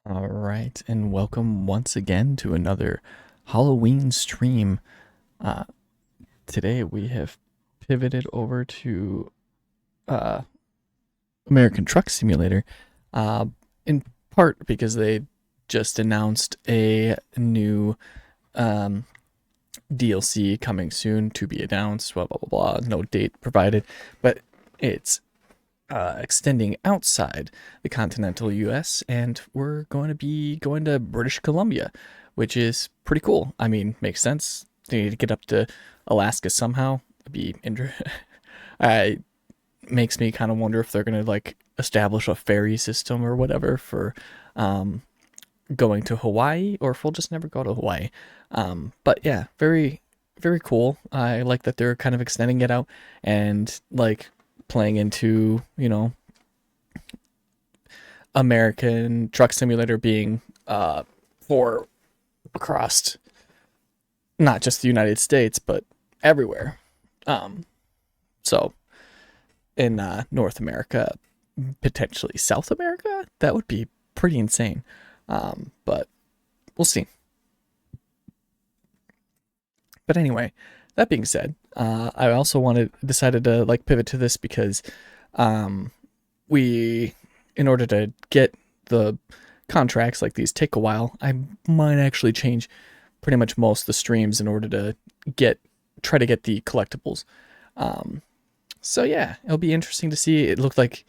All right, and welcome once again to another Halloween stream. Uh, Today we have pivoted over to uh, American Truck Simulator, uh, in part because they just announced a new um, DLC coming soon to be announced. Blah blah blah blah. No date provided, but it's extending outside the continental U.S., and we're going to be going to British Columbia, which is pretty cool. I mean, makes sense. They need to get up to Alaska somehow. It'd be it makes me kind of wonder if they're going to like establish a ferry system or whatever for um, going to Hawaii, or if we'll just never go to Hawaii. But yeah, very cool. I like that they're kind of extending it out and like playing into American Truck Simulator being for across not just the United States but everywhere. So in North America, potentially South America, that would be pretty insane. But we'll see. But anyway, that being said, I also decided to like pivot to this because we, in order to get the contracts like these take a while. I might actually change pretty much most of the streams in order to try to get the collectibles. Um, so yeah, it'll be interesting to see. It looked like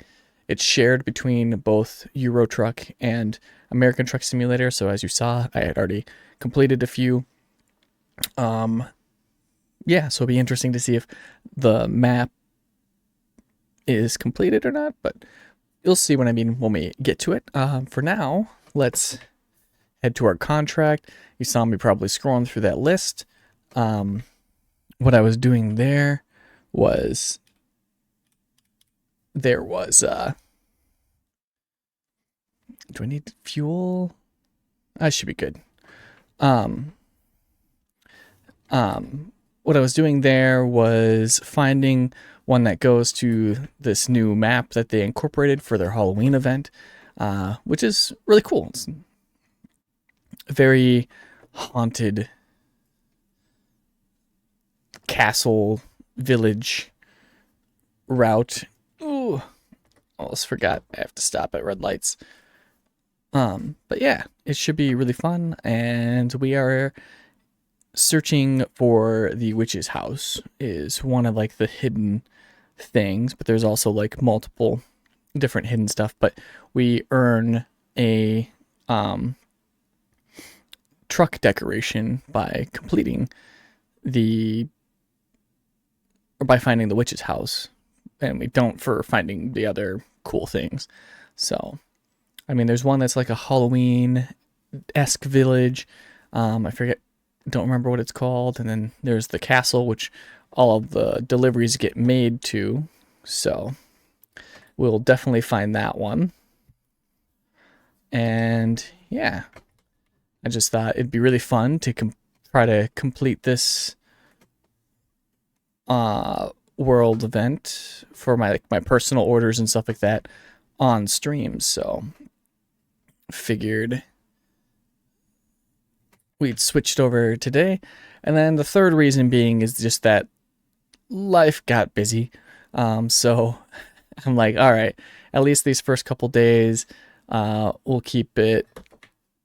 it's shared between both Euro Truck and American Truck Simulator. So as you saw, I had already completed a few. Um, yeah, so it'll be interesting to see if the map is completed or not. But you'll see when we get to it. For now, let's head to our contract. You saw me probably scrolling through that list. What I was doing there was do I need fuel? I should be good. Um, what I was doing there was finding one that goes to this new map that they incorporated for their Halloween event, which is really cool. It's a very haunted castle village route. Ooh, almost forgot. I have to stop at red lights. But yeah, it should be really fun, and we are searching for the witch's house is one of like the hidden things, but there's also like multiple different hidden stuff. But we earn a truck decoration by completing the or by finding the witch's house, and we don't for finding the other cool things. So I mean, there's one that's like a Halloween-esque village. I forget, don't remember what it's called. And then there's the castle, which all of the deliveries get made to. So we'll definitely find that one. And yeah, I just thought it'd be really fun to try to complete this world event for my personal orders and stuff like that on streams. So figured we'd switched over today. And then the third reason being is just that life got busy. So I'm like, all right, at least these first couple days, we'll keep it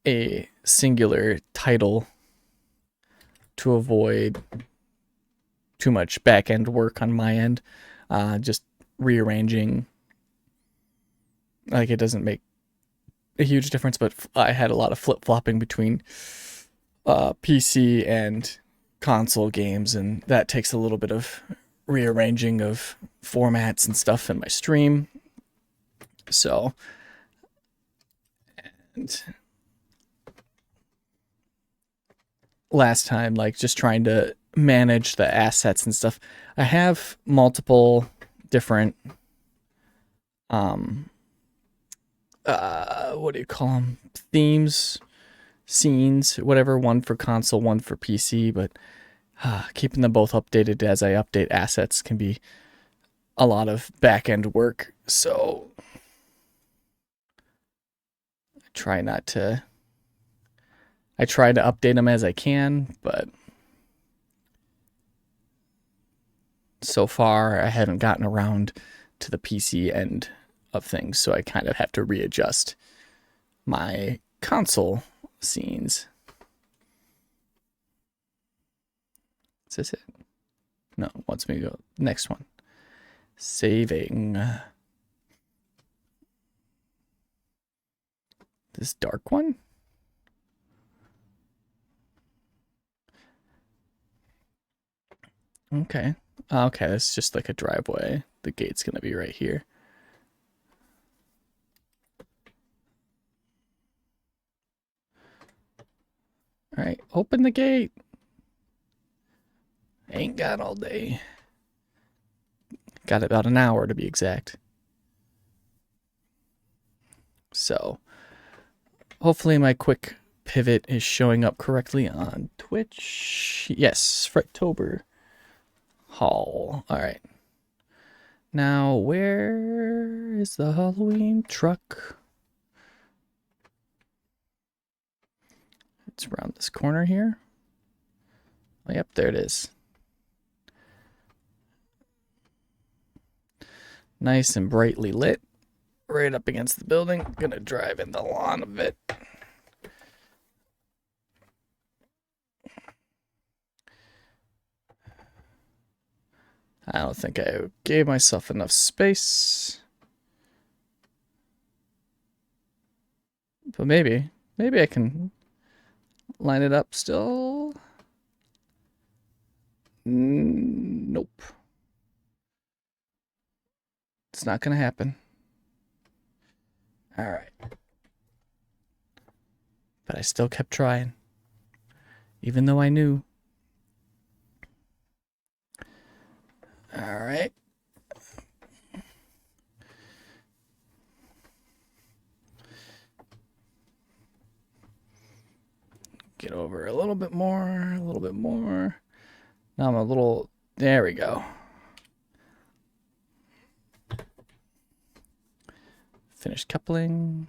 a singular title to avoid too much back end work on my end. Just rearranging, like it doesn't make a huge difference, but I had a lot of flip flopping between PC and console games, and that takes a little bit of rearranging of formats and stuff in my stream. So, and last time, like just trying to manage the assets and stuff, I have multiple different what do you call them, themes, scenes, whatever, one for console, one for PC, but keeping them both updated as I update assets can be a lot of back end work. So I try not to. I try to update them as I can, but so far I haven't gotten around to the PC end of things, so I kind of have to readjust my console scenes. Is this it? No, it wants me to go next one. Saving. This dark one? Okay. Okay, it's just like a driveway. The gate's gonna be right here. Alright, open the gate. Ain't got all day. Got about an hour to be exact. So, hopefully my quick pivot is showing up correctly on Twitch. Yes, Frightober Hall. Alright. Now, where is the Halloween truck? It's around this corner here. Oh, yep, there it is. Nice and brightly lit. Right up against the building. Gonna drive in the lawn a bit. I don't think I gave myself enough space. But maybe I can line it up still. Nope. It's not gonna happen. All right. But I still kept trying. Even though I knew. All right. Get over a little bit more, a little bit more. Now I'm a little, there we go. Finish coupling.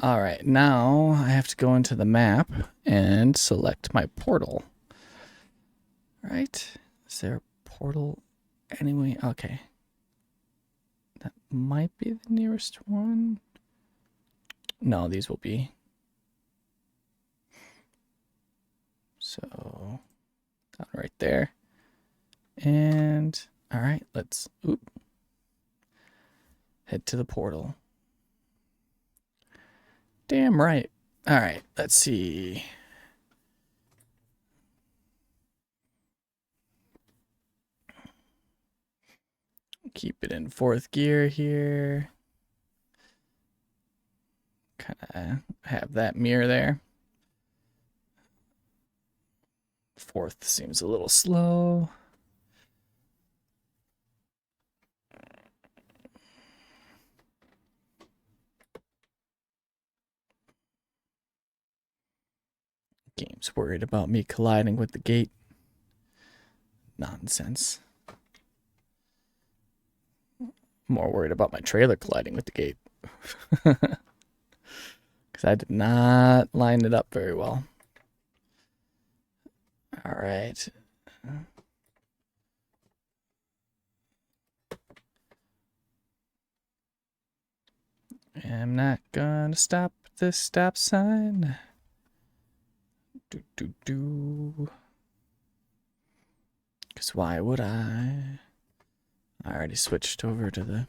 All right, now I have to go into the map and select my portal. All right, is there a portal anyway? Okay. That might be the nearest one. No, these will be. So, right there. And, all right, let's, head to the portal. Damn right. All right, let's see. Keep it in fourth gear here. Kind of have that mirror there. Fourth seems a little slow. Game's worried about me colliding with the gate. Nonsense. More worried about my trailer colliding with the gate. Because I did not line it up very well. All right. I'm not gonna stop at this stop sign. Because why would I? I already switched over to the...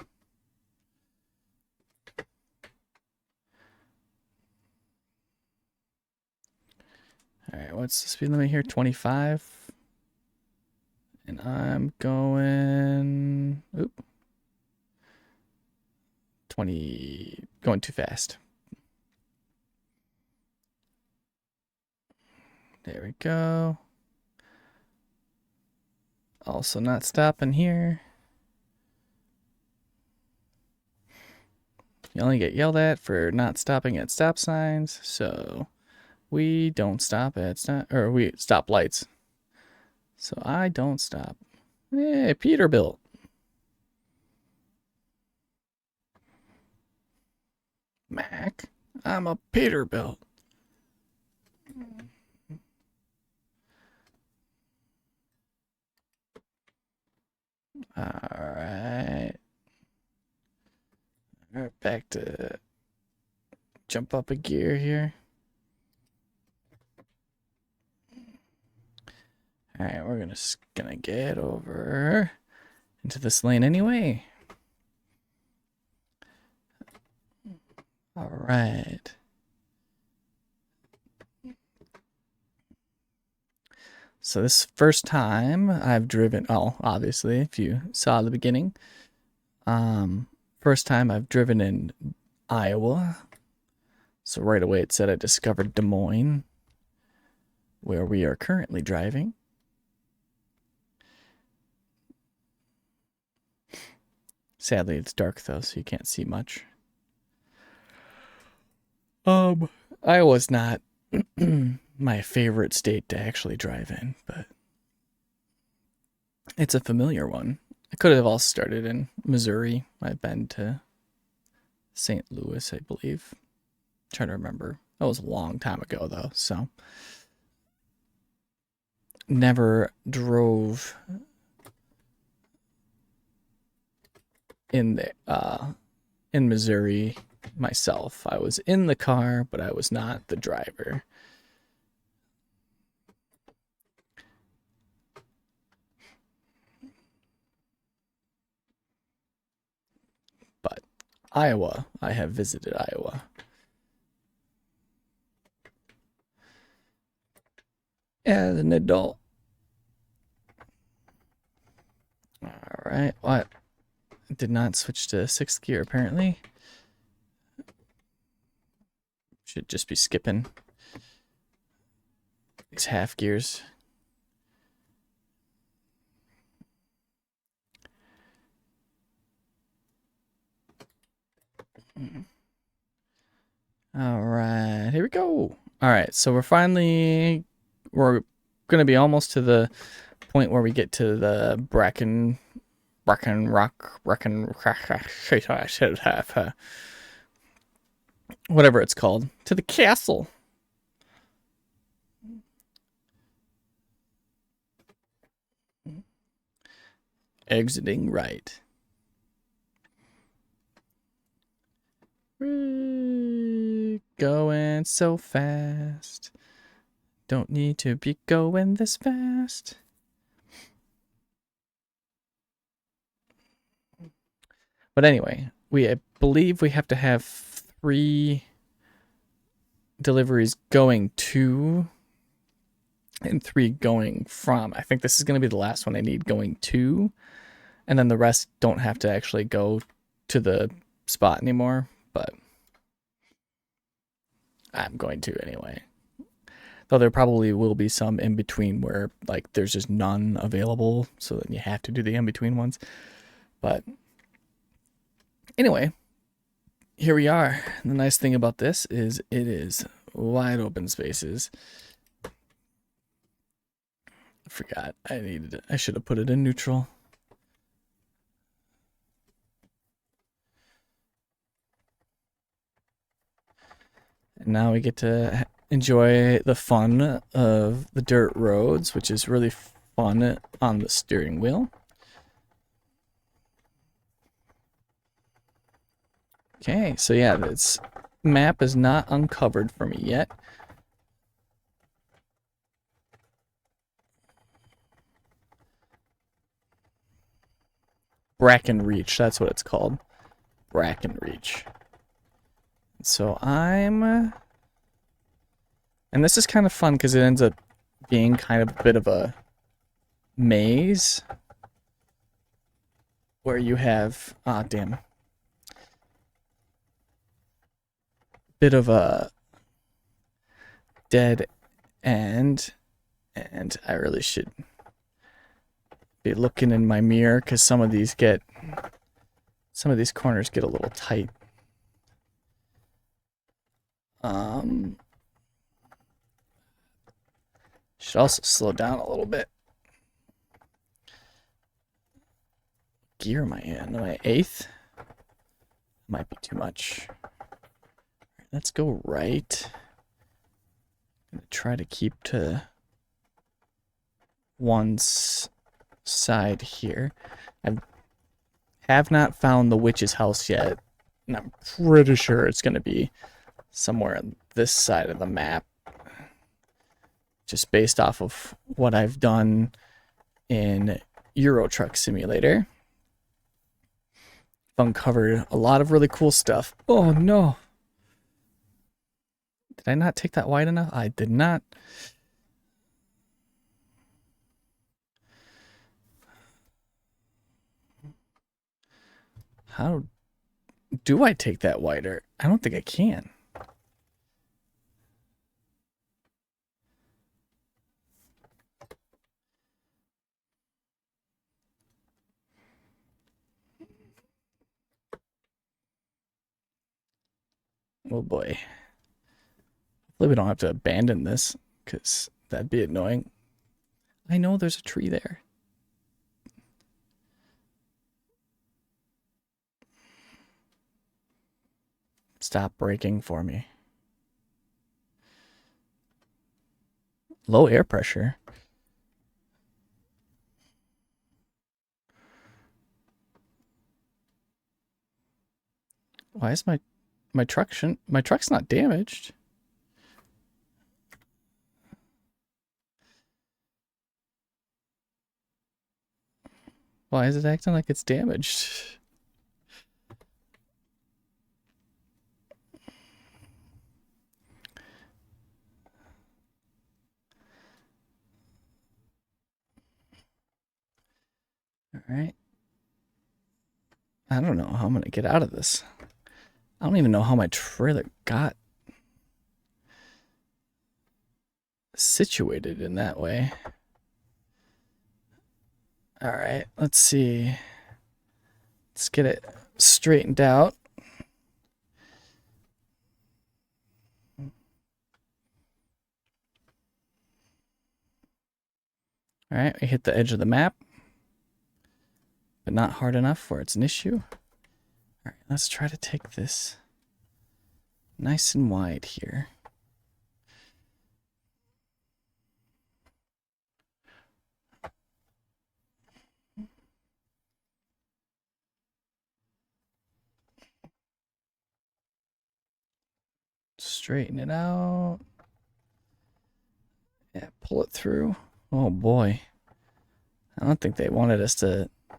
Alright, what's the speed limit here? 25. And I'm going... 20... Going too fast. There we go. Also not stopping here. You only get yelled at for not stopping at stop signs, so we don't stop at we stop lights. So I don't stop. Hey, Peterbilt. Mac. I'm a Peterbilt. Alright. Alright, back to jump up a gear here. Alright, we're gonna get over into this lane anyway. Alright. So this first time I've driven, oh, obviously, if you saw the beginning, first time I've driven in Iowa. So right away it said I discovered Des Moines, where we are currently driving. Sadly, it's dark though, so you can't see much. Iowa's not my favorite state to actually drive in, but it's a familiar one. I could have also started in Missouri. I've been to St. Louis, I believe. I'm trying to remember. That was a long time ago though, so never drove in Missouri myself. I was in the car, but I was not the driver. But Iowa, I have visited Iowa. As an adult. Alright, what? Did not switch to 6th gear apparently. Should just be skipping these half gears. All right, here we go. All right, so we're going to be almost to the point where we get to the Bracken Rock, whatever it's called, to the castle. Exiting right. Going so fast. Don't need to be going this fast. But anyway, I believe we have to have 3 deliveries going to and 3 going from. I think this is going to be the last one I need going to, and then the rest don't have to actually go to the spot anymore, but I'm going to anyway. Though there probably will be some in between where like there's just none available, so then you have to do the in between ones. But anyway, here we are. The nice thing about this is it is wide open spaces. I forgot I should have put it in neutral. And now we get to enjoy the fun of the dirt roads, which is really fun on the steering wheel. Okay, so yeah, this map is not uncovered for me yet. Bracken Reach, that's what it's called. Bracken Reach. So and this is kind of fun because it ends up being kind of a bit of a maze where you have, bit of a dead end, and I really should be looking in my mirror because some of these corners get a little tight. Should also slow down a little bit. Gear am I in? Am I 8th? Might be too much. Let's go right. I'm gonna try to keep to one side here. I have not found the witch's house yet, and I'm pretty sure it's gonna be somewhere on this side of the map. Just based off of what I've done in Euro Truck Simulator. I've uncovered a lot of really cool stuff. Oh no! Did I not take that wide enough? I did not. How do I take that wider? I don't think I can. Oh boy. Hopefully we don't have to abandon this, because that'd be annoying. I know there's a tree there. Stop braking for me. Low air pressure. Why is my truck's not damaged? Why is it acting like it's damaged? All right. I don't know how I'm gonna get out of this. I don't even know how my trailer got situated in that way. All right, let's see. Let's get it straightened out. All right, we hit the edge of the map, but not hard enough where it's an issue. All right, let's try to take this nice and wide here. Straighten it out. Yeah, pull it through. Oh boy. I don't think they wanted us to. I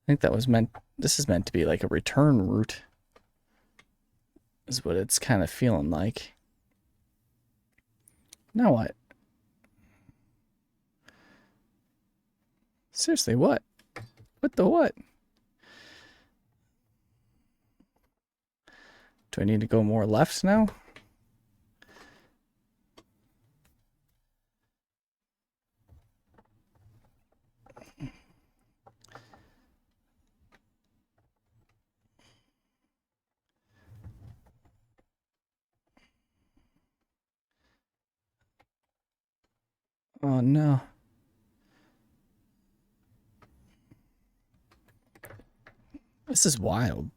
think that was meant. This is meant to be like a return route, is what it's kind of feeling like. Now what? Seriously, what? What the what? Do I need to go more left now? Oh no. This is wild.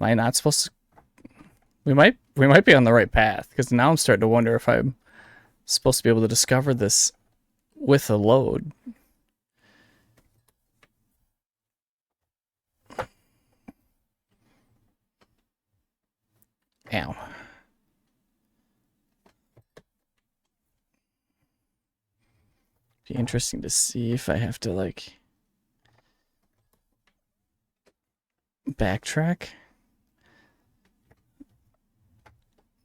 Am I not supposed to? We might be on the right path, because now I'm starting to wonder if I'm supposed to be able to discover this with a load. Ow. Be interesting to see if I have to like backtrack.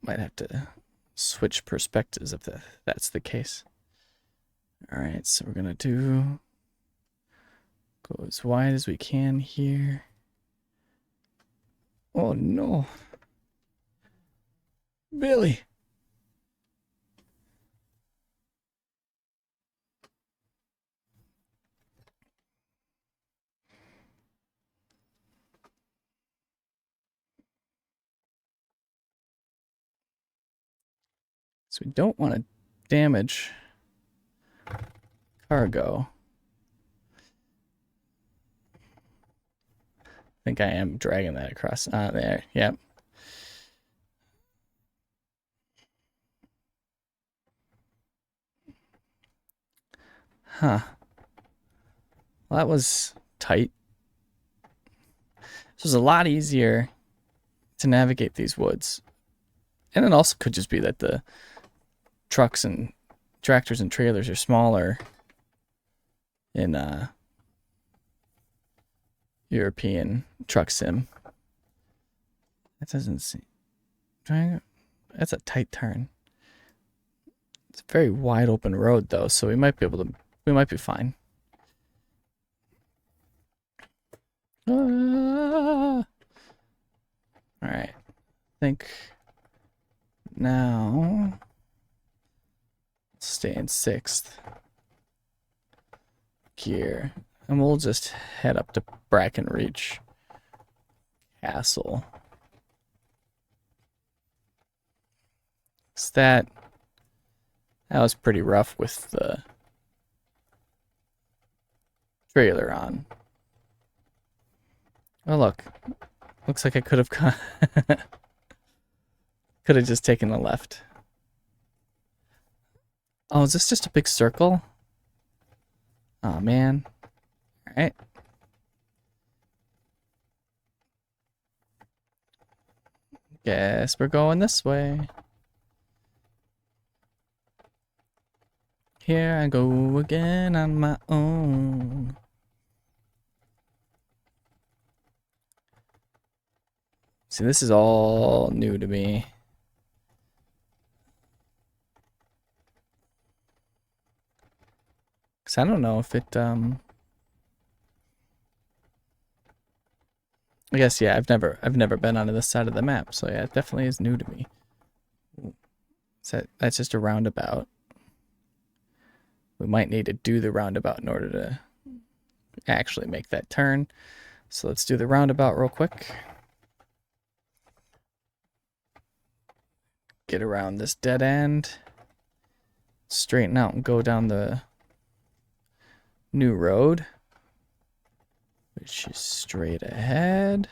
Might have to switch perspectives if that's the case. All right, so we're gonna go as wide as we can here. Oh no. Billy. So we don't want to damage cargo. think I am dragging that across. There. Yep. Huh. Well, that was tight. This was a lot easier to navigate these woods. And it also could just be that the trucks and tractors and trailers are smaller in European truck sim. That doesn't seem. That's a tight turn. It's a very wide open road though, so we might be able to. We might be fine. All right. I think now stay in 6th gear, and we'll just head up to Brackenreach Castle. That was pretty rough with the trailer on. Oh look, looks like I could have could have just taken the left. Oh, is this just a big circle? Oh man. All right. Guess we're going this way. Here I go again on my own. See, this is all new to me. Cause I don't know if it I guess yeah, I've never been onto this side of the map, so yeah, it definitely is new to me. So that's just a roundabout. We might need to do the roundabout in order to actually make that turn. So let's do the roundabout real quick. Get around this dead end. Straighten out and go down the new road, which is straight ahead.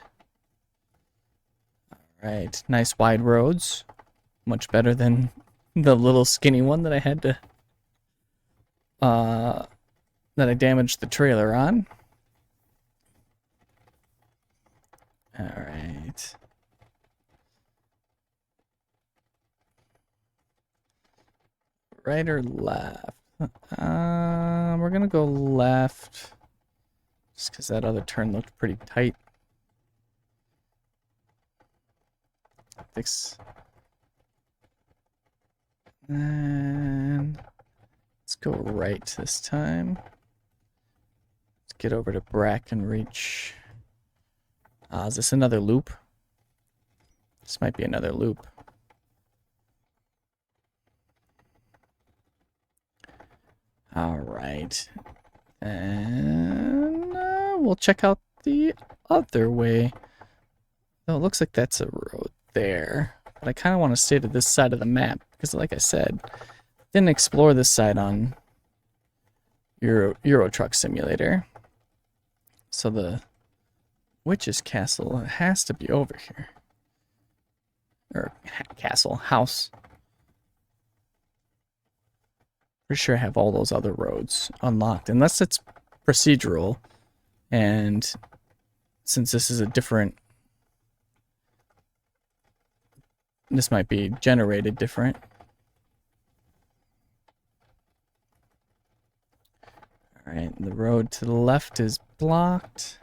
All right, nice wide roads. Much better than the little skinny one that I had to that I damaged the trailer on. All right. Right or left? We're gonna go left. Just because that other turn looked pretty tight. Fix. And let's go right this time. Let's get over to Brackenreach. Is this another loop? This might be another loop. All right. And we'll check out the other way. Oh, it looks like that's a road there. But I kind of want to stay to this side of the map because, like I said, didn't explore this side on Euro Truck Simulator. So the witch's castle has to be over here. Or castle, house. Pretty sure I have all those other roads unlocked. Unless it's procedural. And since this is a different... This might be generated different. Alright, the road to the left is blocked.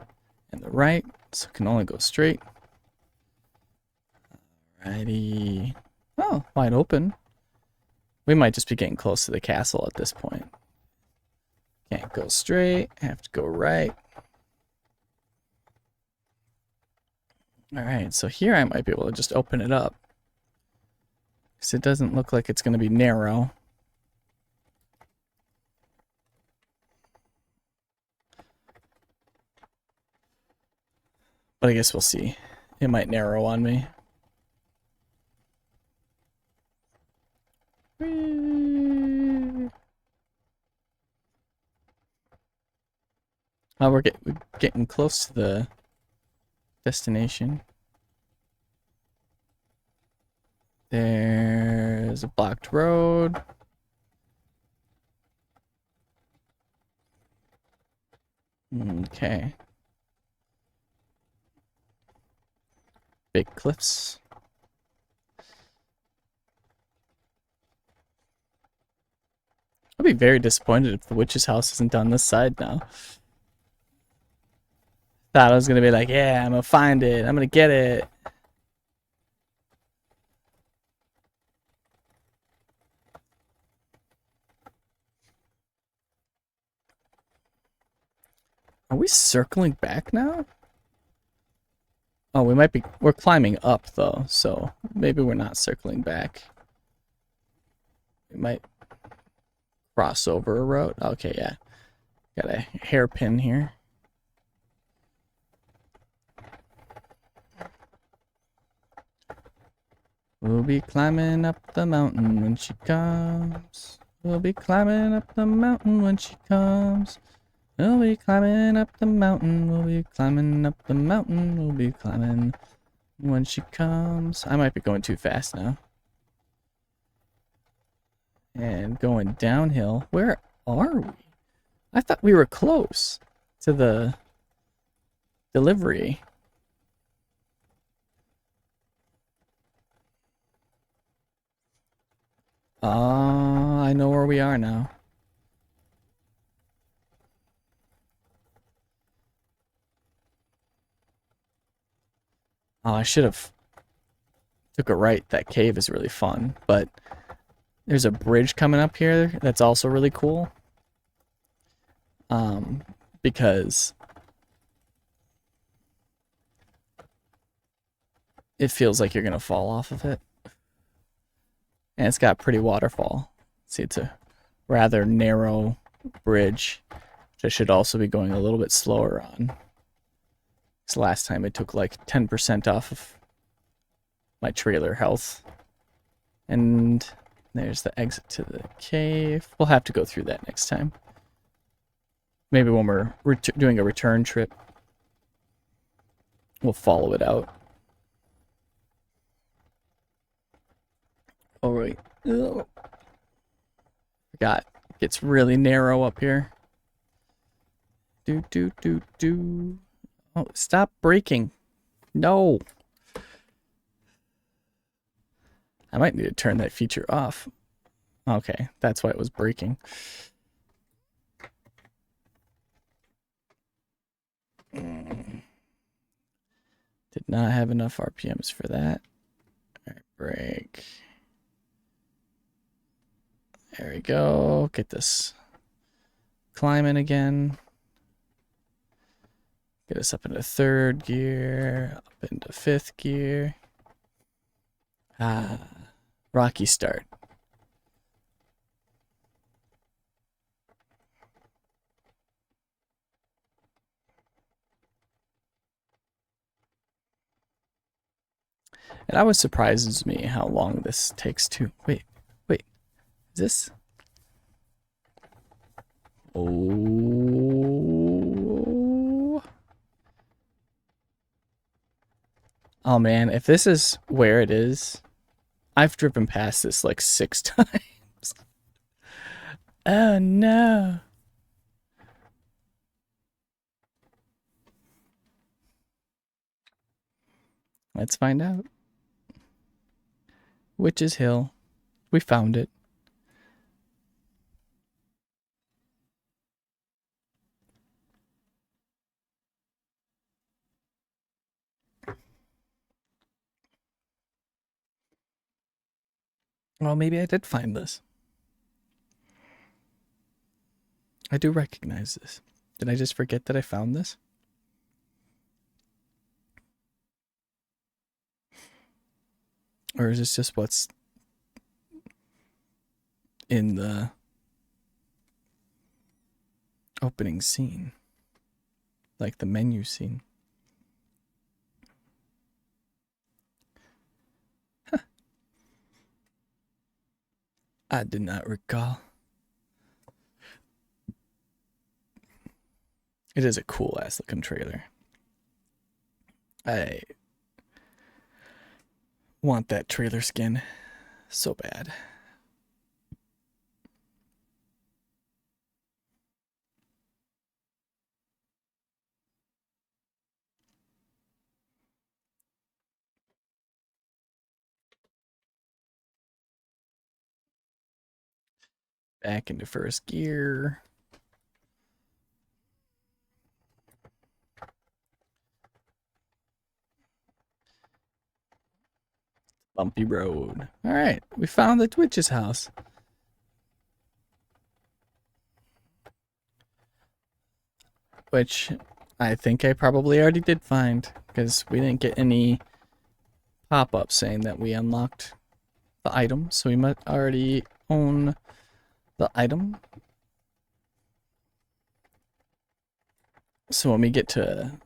And the right, so it can only go straight. Alrighty. Oh, wide open. We might just be getting close to the castle at this point. Can't go straight, have to go right. Alright, so here I might be able to just open it up. Because it doesn't look like it's going to be narrow. But I guess we'll see. It might narrow on me. Oh, we're getting close to the destination. There's a blocked road. Okay. Big cliffs. I'll be very disappointed if the witch's house isn't on this side now. Thought I was gonna be like, yeah, I'm gonna find it. I'm gonna get it. Are we circling back now? Oh, we might be. We're climbing up though, so maybe we're not circling back. We might cross over a road. Okay, yeah. Got a hairpin here. We'll be climbing up the mountain when she comes. We'll be climbing up the mountain when she comes. We'll be climbing up the mountain. We'll be climbing up the mountain. We'll be climbing when she comes. I might be going too fast now. And going downhill. Where are we? I thought we were close to the delivery. I know where we are now. Oh, I should have took a right. That cave is really fun, but there's a bridge coming up here that's also really cool. Because it feels like you're gonna fall off of it. And it's got a pretty waterfall. See, it's a rather narrow bridge, which I should also be going a little bit slower on. Because last time it took like 10% off of my trailer health. And there's the exit to the cave. We'll have to go through that next time. Maybe when we're doing a return trip, we'll follow it out. Oh, right. Forgot. It gets really narrow up here. Do. Oh, stop braking. No. I might need to turn that feature off. Okay, that's why it was braking. Did not have enough RPMs for that. All right, brake. There we go. Get this climbing again. Get us up into third gear, up into fifth gear. Rocky start. It always surprises me how long this takes to... Wait. Is this... Oh man, if this is where it is, I've driven past this like 6 times. Oh no. Let's find out. Witch's Hill. We found it. Well, maybe I did find this. I do recognize this. Did I just forget that I found this? Or is this just what's in the opening scene? Like the menu scene. Huh. I do not recall. It is a cool ass looking trailer. I want that trailer skin so bad. Back into first gear. Bumpy road. All right, we found the Twitch's house. Which I think I probably already did find because we didn't get any pop-up saying that we unlocked the item, so we might already own the item. So when we get to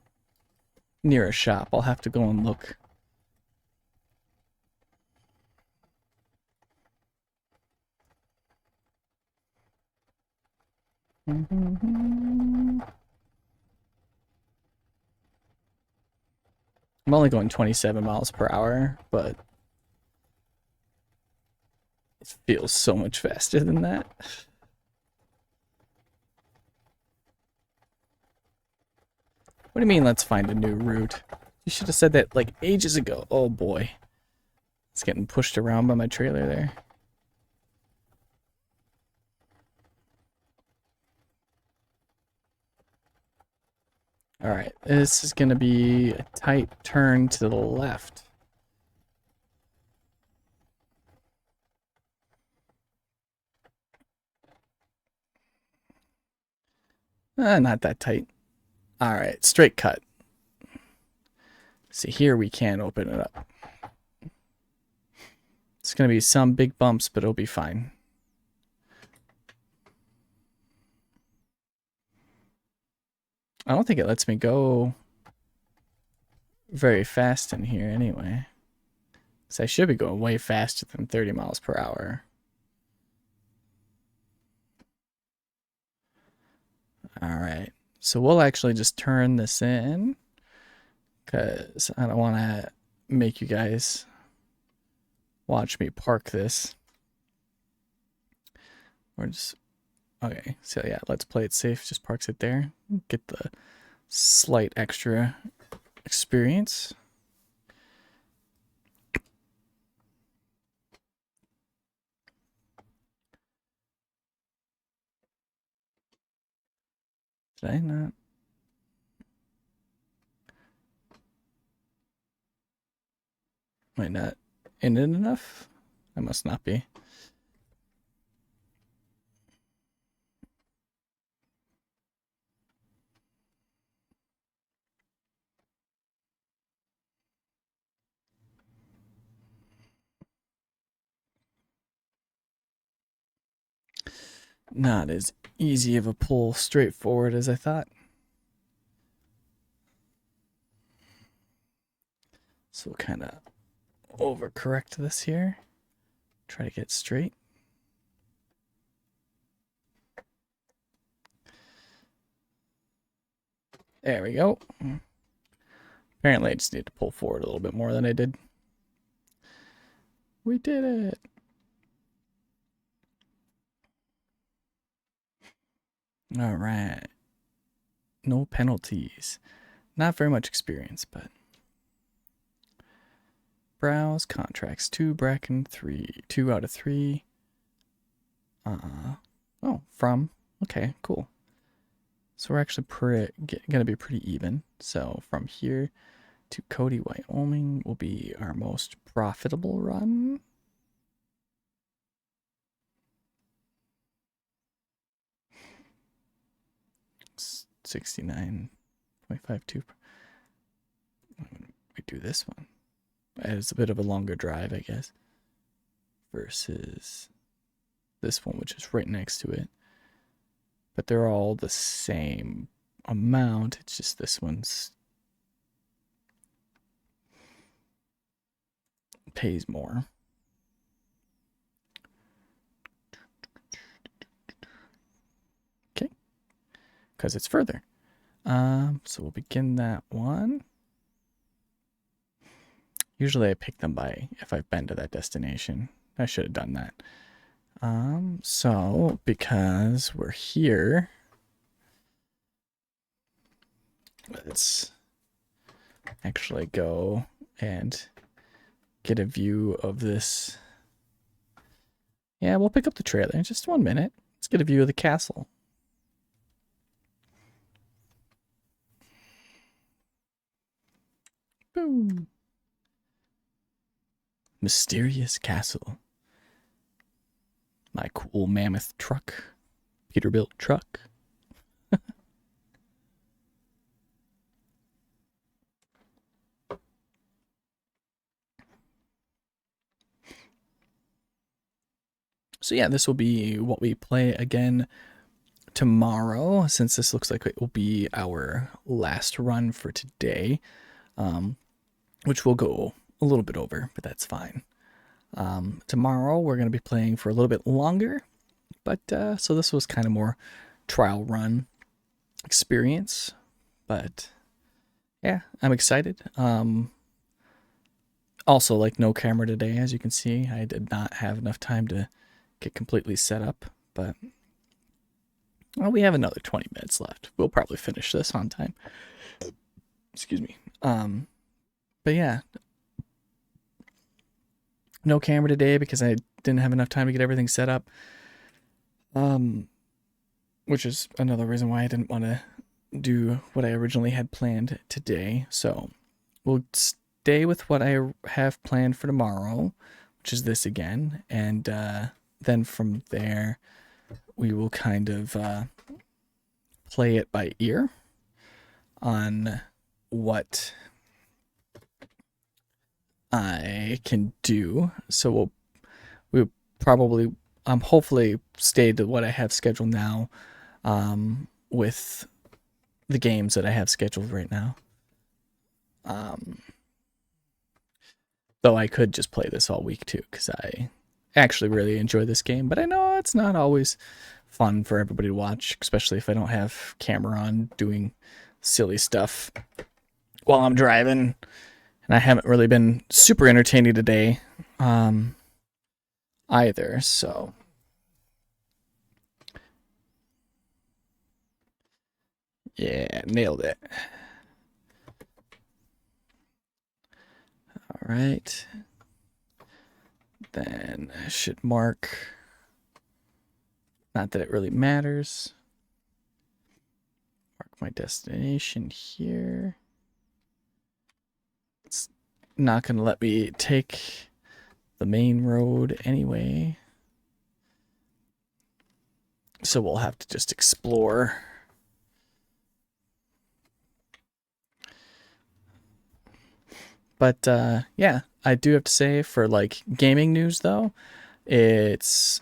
near a shop, I'll have to go and look. I'm only going 27 miles per hour, but it feels so much faster than that. What do you mean, let's find a new route? You should have said that like ages ago. Oh boy. It's getting pushed around by my trailer there. Alright, this is going to be a tight turn to the left. Not that tight. Alright, straight cut. See, here we can open it up. It's going to be some big bumps, but it'll be fine. I don't think it lets me go very fast in here anyway. So I should be going way faster than 30 miles per hour. Alright, so we'll actually just turn this in because I don't want to make you guys watch me park this. We're just, okay, so yeah, let's play it safe. Just parks it there. Get the slight extra experience. Did I not? Am I not in it enough? I must not be. Not as easy of a pull straightforward as I thought. So we'll kind of overcorrect this here. Try to get straight. There we go. Apparently I just need to pull forward a little bit more than I did. We did it. All right. No penalties. Not very much experience, but browse contracts 2 Bracken 3 2 out of 3. Oh, from. Okay, cool. So we're actually gonna be pretty even. So from here to Cody, Wyoming will be our most profitable run. It's 69.52. We do this one. It's a bit of a longer drive, I guess, versus this one, which is right next to it. But they're all the same amount. It's just this one's pays more. Okay, because it's further. So we'll begin that one. Usually I pick them by if I've been to that destination. I should have done that. So because we're here, let's actually go and get a view of this. Yeah, we'll pick up the trailer in just 1 minute. Let's get a view of the castle. Boom. Mysterious castle. My cool mammoth truck. Peterbilt truck. So yeah, this will be what we play again tomorrow, since this looks like it will be our last run for today, which will go a little bit over, but that's fine. Tomorrow we're going to be playing for a little bit longer, but so this was kind of more trial run experience, but yeah, I'm excited. Also, like, no camera today, as you can see. I did not have enough time to get completely set up, but well, we have another 20 minutes left. We'll probably finish this on time. Excuse me. But yeah, no camera today because I didn't have enough time to get everything set up. Which is another reason why I didn't want to do what I originally had planned today. So we'll stay with what I have planned for tomorrow, which is this again, and then from there we will kind of play it by ear on what I can do. So we'll probably hopefully stay to what I have scheduled now, with the games that I have scheduled right now. Though I could just play this all week too, because I actually really enjoy this game, but I know it's not always fun for everybody to watch, especially if I don't have camera on doing silly stuff while I'm driving. And I haven't really been super entertaining today either, so yeah, nailed it. All right. Then I should mark, not that it really matters, mark my destination here. It's not going to let me take the main road anyway, so we'll have to just explore. But yeah, I do have to say, for like gaming news though, it's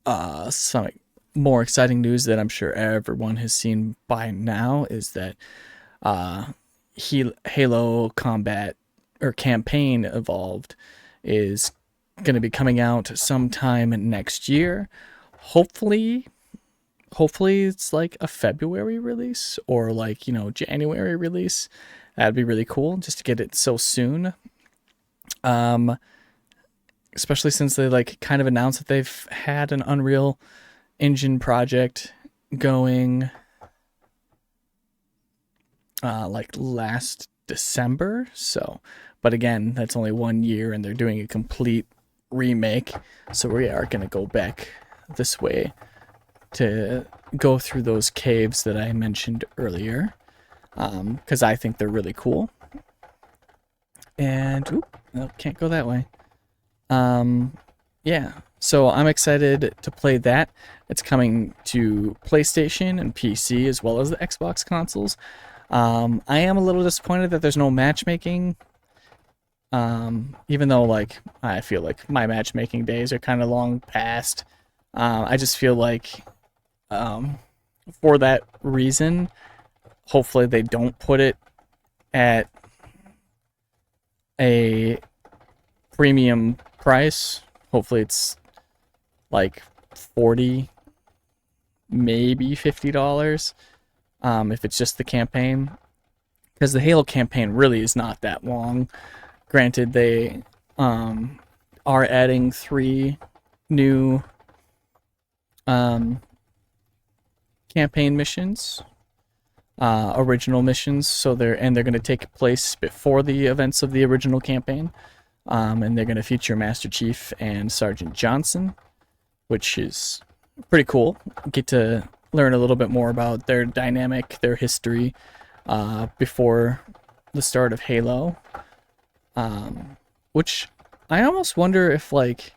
some more exciting news that I'm sure everyone has seen by now is that Halo Combat or Campaign Evolved is going to be coming out sometime next year. Hopefully it's like a February release or like, January release. That'd be really cool just to get it so soon. Especially since they like kind of announced that they've had an Unreal Engine project going like last December. So, but again, that's only 1 year and they're doing a complete remake. So we are going to go back this way to go through those caves that I mentioned earlier, because I think they're really cool. And can't go that way. Yeah, so I'm excited to play that. It's coming to PlayStation and PC as well as the Xbox consoles. I am a little disappointed that there's no matchmaking. Even though like I feel like my matchmaking days are kind of long past. I just feel like for that reason, hopefully they don't put it at a premium price. Hopefully it's like $40, maybe $50, if it's just the campaign. because the Halo campaign really is not that long. Granted, they um, are adding 3 new um, campaign missions, original missions. So they're going to take place before the events of the original campaign, and they're going to feature Master Chief and Sergeant Johnson, which is pretty cool. Get to learn a little bit more about their dynamic, their history, before the start of Halo. Which I almost wonder if like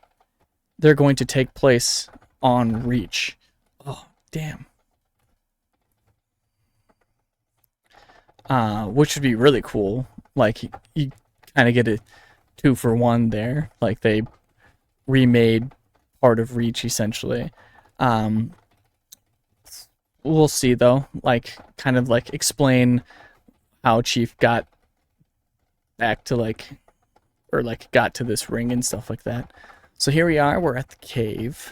they're going to take place on Reach. Oh, damn. Which would be really cool. Like you kind of get a 2-for-1 there. Like they remade part of Reach essentially. Um, we'll see though. Like kind of like explain how Chief got back to like or like got to this ring and stuff like that. So here we are. We're at the cave.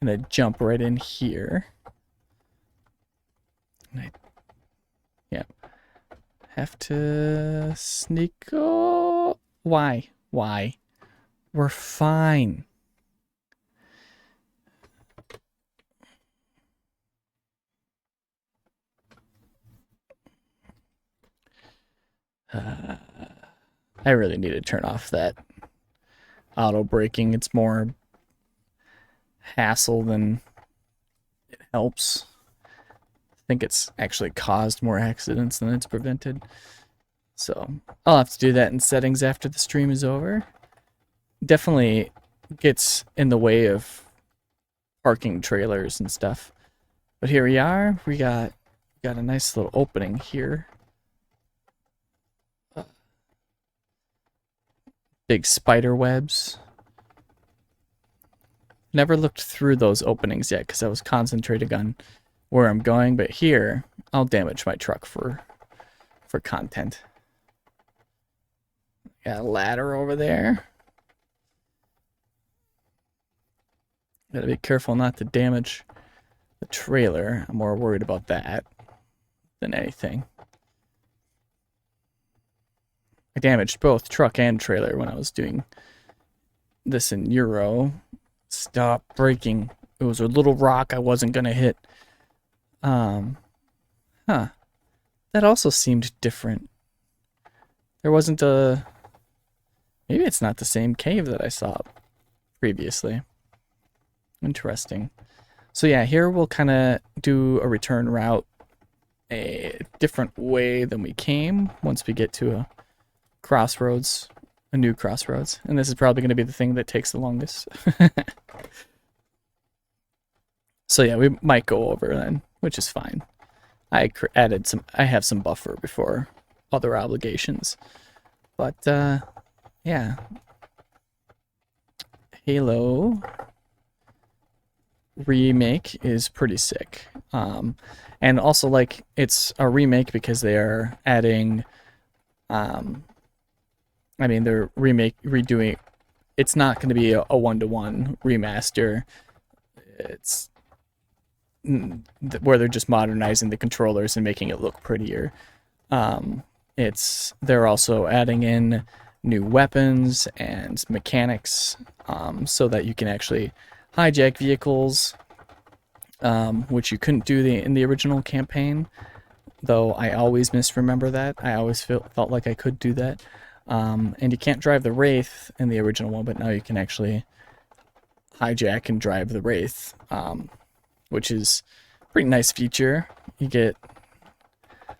I'm gonna jump right in here. Yeah. Have to sneak. Oh, why? Why? We're fine. I really need to turn off that auto braking. It's more hassle than it helps. I think it's actually caused more accidents than it's prevented. So I'll have to do that in settings after the stream is over. Definitely gets in the way of parking trailers and stuff. But here we are. We got a nice little opening here. Big spider webs. Never looked through those openings yet because I was concentrating on where I'm going, but here I'll damage my truck for content. Got a ladder over there. Gotta be careful not to damage the trailer. I'm more worried about that than anything. I damaged both truck and trailer when I was doing this in Euro. Stop braking. It was a little rock I wasn't gonna hit. Huh. That also seemed different. There wasn't a... Maybe it's not the same cave that I saw previously. Interesting. So yeah, here we'll kind of do a return route a different way than we came once we get to a crossroads, a new crossroads. And this is probably going to be the thing that takes the longest. So yeah, we might go over then, which is fine. I have some buffer before other obligations. But yeah. Halo remake is pretty sick. And also like it's a remake because they are adding I mean they're redoing. It's not going to be a 1-to-1 remaster. It's where they're just modernizing the controllers and making it look prettier. They're also adding in new weapons and mechanics, so that you can actually hijack vehicles, which you couldn't do in the original campaign, though I always misremember that. I always felt like I could do that. And you can't drive the Wraith in the original one, but now you can actually hijack and drive the Wraith, which is a pretty nice feature. You get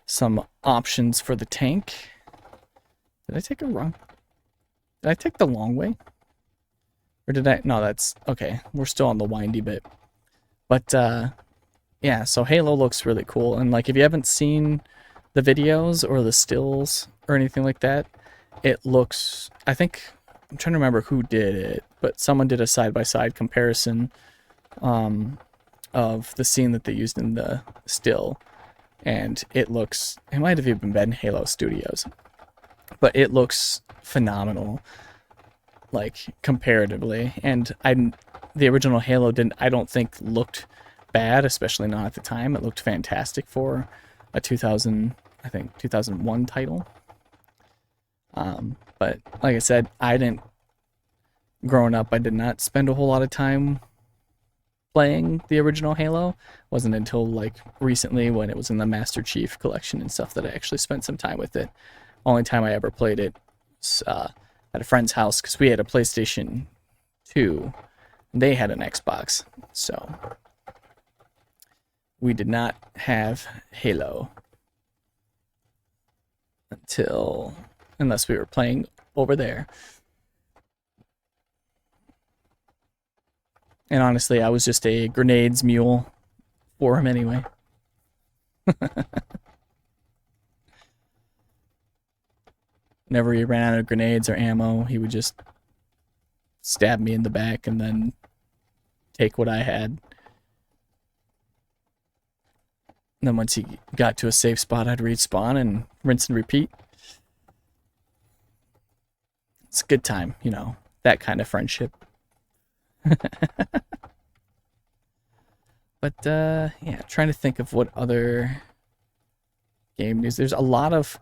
some options for the tank. Did I take the long way? Or did I? No, that's okay. We're still on the windy bit. But yeah, so Halo looks really cool. And like if you haven't seen the videos or the stills or anything like that, it looks, I'm trying to remember who did it, but someone did a side-by-side comparison of the scene that they used in the still. And it might have even been Halo Studios, but it looks phenomenal, like comparatively. And the original Halo I don't think looked bad, especially not at the time. It looked fantastic for a 2000 I think 2001 title. But like I said, growing up, I did not spend a whole lot of time playing the original Halo. It wasn't until like recently when it was in the Master Chief collection and stuff that I actually spent some time with it. Only time I ever played it was at a friend's house because we had a PlayStation 2. They had an Xbox, so we did not have Halo unless we were playing over there. And honestly, I was just a grenades mule for him anyway. Whenever he ran out of grenades or ammo, he would just stab me in the back and then take what I had. And then once he got to a safe spot, I'd respawn and rinse and repeat. It's a good time, you know, that kind of friendship. But yeah, trying to think of what other game news. There's a lot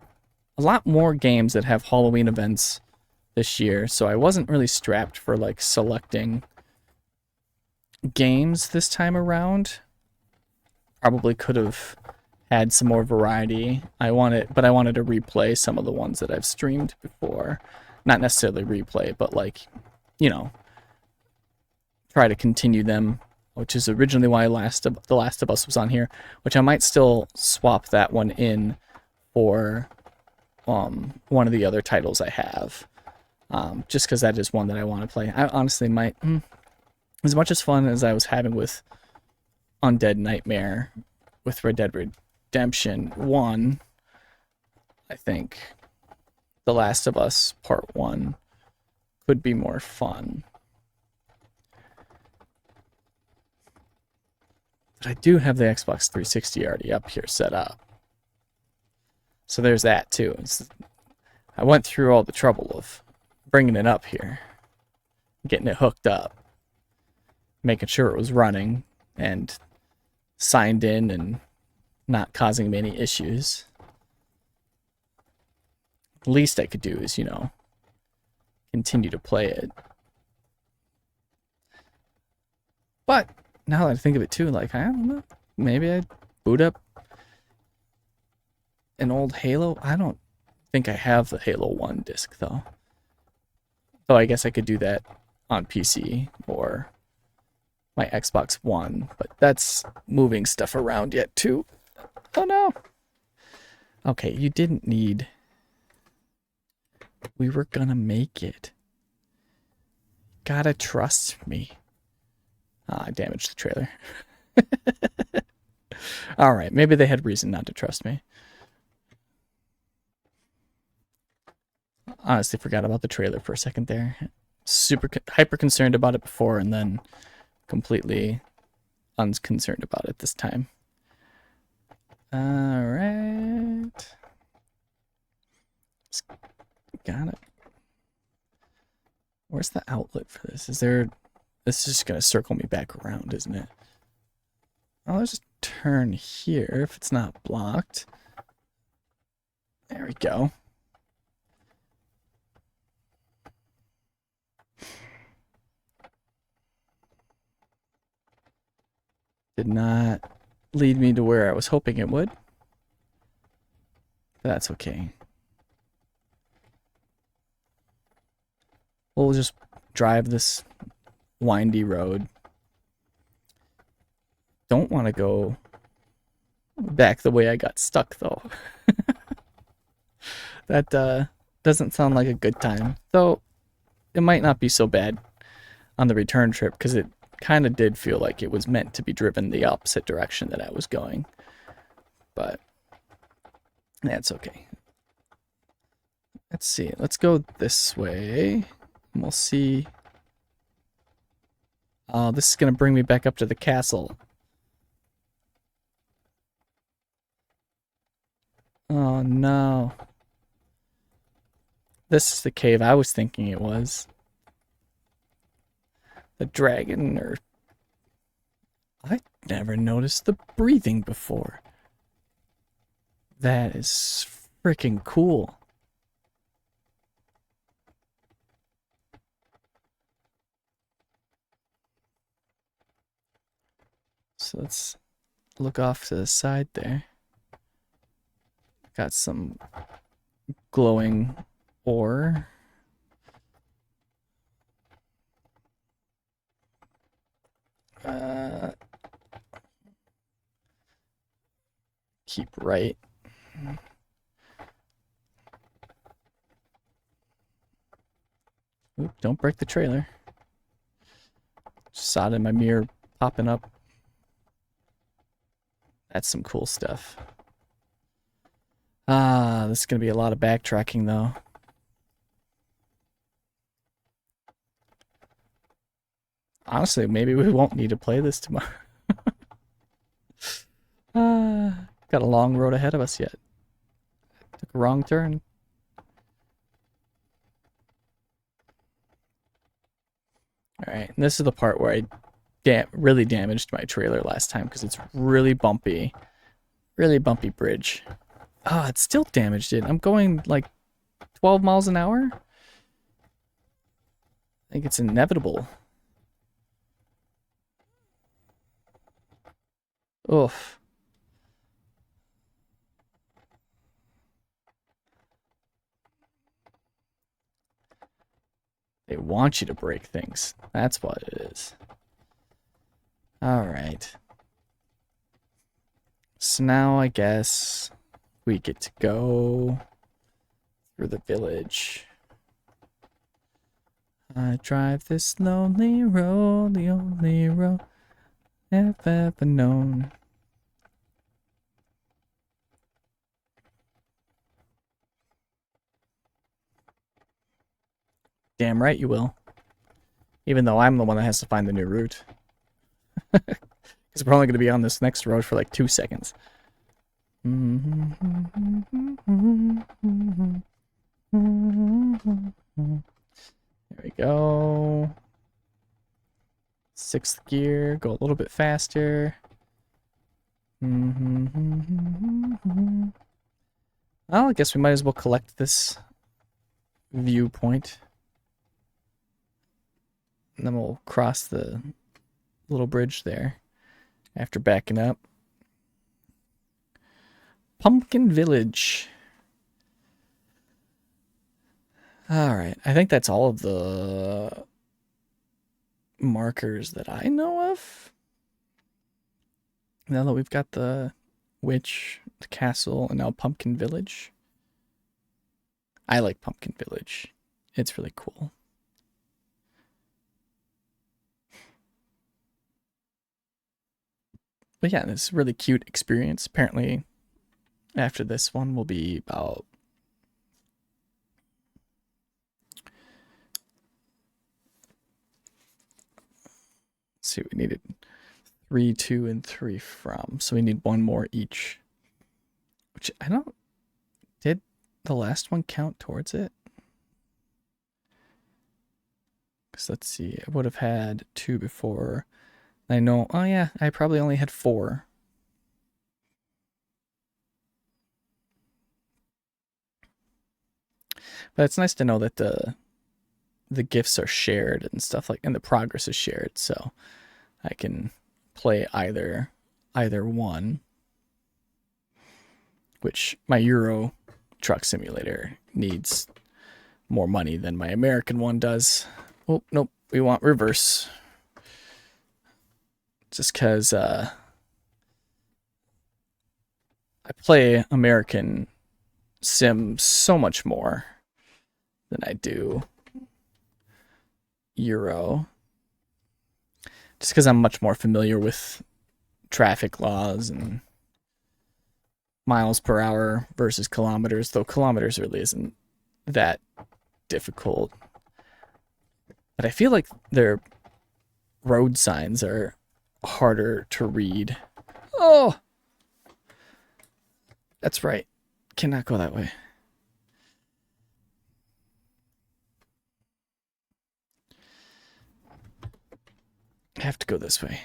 more games that have Halloween events this year, so I wasn't really strapped for like selecting games this time around. Probably could have had some more variety. I wanted to replay some of the ones that I've streamed before. Not necessarily replay, but like, you know, try to continue them, which is originally why The Last of Us was on here, which I might still swap that one in for one of the other titles I have. Just because that is one that I want to play. I honestly might, as much as fun as I was having with Undead Nightmare with Red Dead Redemption 1, I think The Last of Us Part 1 could be more fun. But I do have the Xbox 360 already up here set up. So there's that too. I went through all the trouble of bringing it up here, getting it hooked up, making sure it was running and signed in and not causing me any issues. The least I could do is, you know, continue to play it. But now that I think of it too, like, I don't know, maybe I'd boot up an old Halo. I don't think I have the Halo 1 disc though. Though I guess I could do that on PC or my Xbox One, but that's moving stuff around yet too. Oh no. Okay, you didn't need. We were gonna make it. Gotta trust me. I damaged the trailer. Alright, maybe they had reason not to trust me. Honestly forgot about the trailer for a second there. Hyper concerned about it before and then completely unconcerned about it this time. Alright. Got it. Where's the outlet for this? This is just gonna circle me back around, isn't it? I'll just turn here if it's not blocked. There we go. Did not lead me to where I was hoping it would. But that's okay. We'll just drive this windy road. Don't want to go back the way I got stuck though. That doesn't sound like a good time. Though it might not be so bad on the return trip because it kind of did feel like it was meant to be driven the opposite direction that I was going. But that's okay. Let's see. Let's go this way. And we'll see. Oh, this is going to bring me back up to the castle. Oh no. This is the cave I was thinking it was. The dragon, or... I never noticed the breathing before. That is freaking cool. So let's look off to the side there. Got some glowing ore. Keep right. Oop, don't break the trailer. Just saw it in my mirror popping up. That's some cool stuff. This is going to be a lot of backtracking, though. Honestly, maybe we won't need to play this tomorrow. Got a long road ahead of us yet. Took a wrong turn. Alright, and this is the part where I really damaged my trailer last time because it's really bumpy. Really bumpy bridge. Oh, it still damaged it. I'm going like 12 miles an hour? I think it's inevitable. Oof. They want you to break things. That's what it is. Alright. So now I guess we get to go through the village. I drive this lonely road, the only road I've ever known. Damn right you will. Even though I'm the one that has to find the new route. Because we're only going to be on this next road for like 2 seconds. There we go. 6th gear, go a little bit faster. Well, I guess we might as well collect this viewpoint. And then we'll cross the little bridge there after backing up. Pumpkin Village. Alright, I think that's all of the markers that I know of. Now that we've got the witch, the castle, and now Pumpkin Village. I like Pumpkin Village. It's really cool. But yeah, this really cute experience. Apparently, after this one will be about... Let's see, we needed 3, 2, and 3 from. So we need 1 more each. Which I don't... Did the last one count towards it? Because let's see, I would have had 2 before. I know, oh yeah, I probably only had 4. But it's nice to know that the gifts are shared and stuff like, and the progress is shared, so I can play either one. Which my Euro Truck Simulator needs more money than my American one does. Oh, nope, we want reverse. Just because I play American Sim so much more than I do Euro. Just because I'm much more familiar with traffic laws and miles per hour versus kilometers, though kilometers really isn't that difficult. But I feel like their road signs are harder to read. Oh! That's right. Cannot go that way. I have to go this way.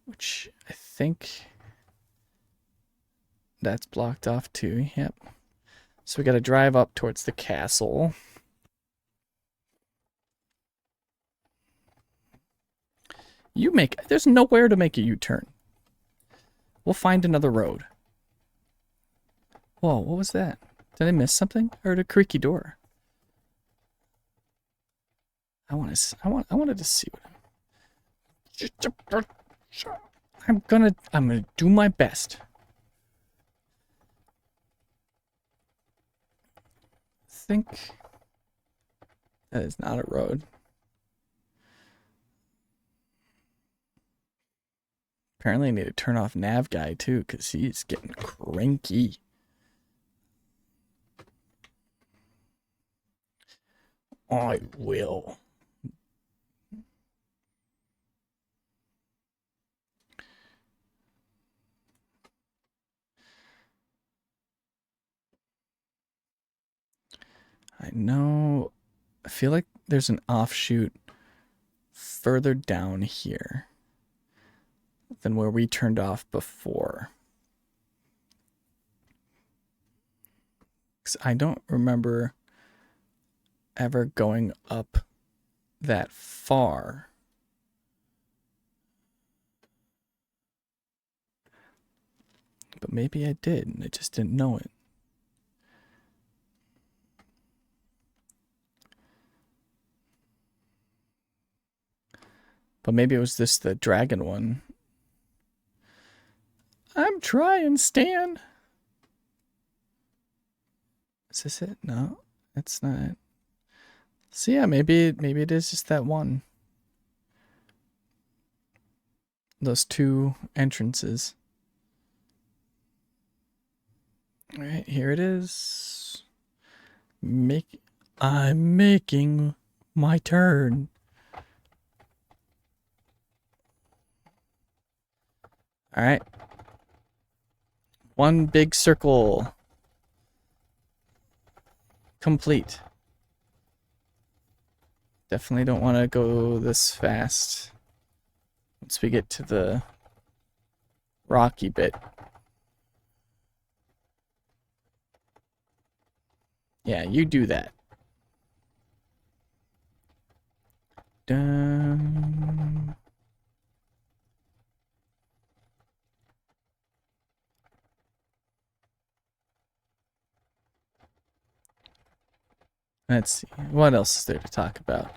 Which I think That's blocked off too. Yep. So we got to drive up towards the castle. There's nowhere to make a U-turn. We'll find another road. Whoa, what was that? Did I miss something? I heard a creaky door. I wanted to see what I'm gonna do my best. I think that is not a road. Apparently I need to turn off nav guy too, because he's getting cranky. I will. I know. I feel like there's an offshoot further down here than where we turned off before. 'Cause I don't remember ever going up that far. But maybe I did, and I just didn't know it. But maybe it was this the dragon one. I'm trying, Stan. Is this it? No, it's not it. So yeah, maybe it is just that one. Those two entrances. All right, here it is. I'm making my turn. All right. One big circle. Complete. Definitely don't want to go this fast. Once we get to the rocky bit. Yeah, you do that. Dun. Let's see. What else is there to talk about?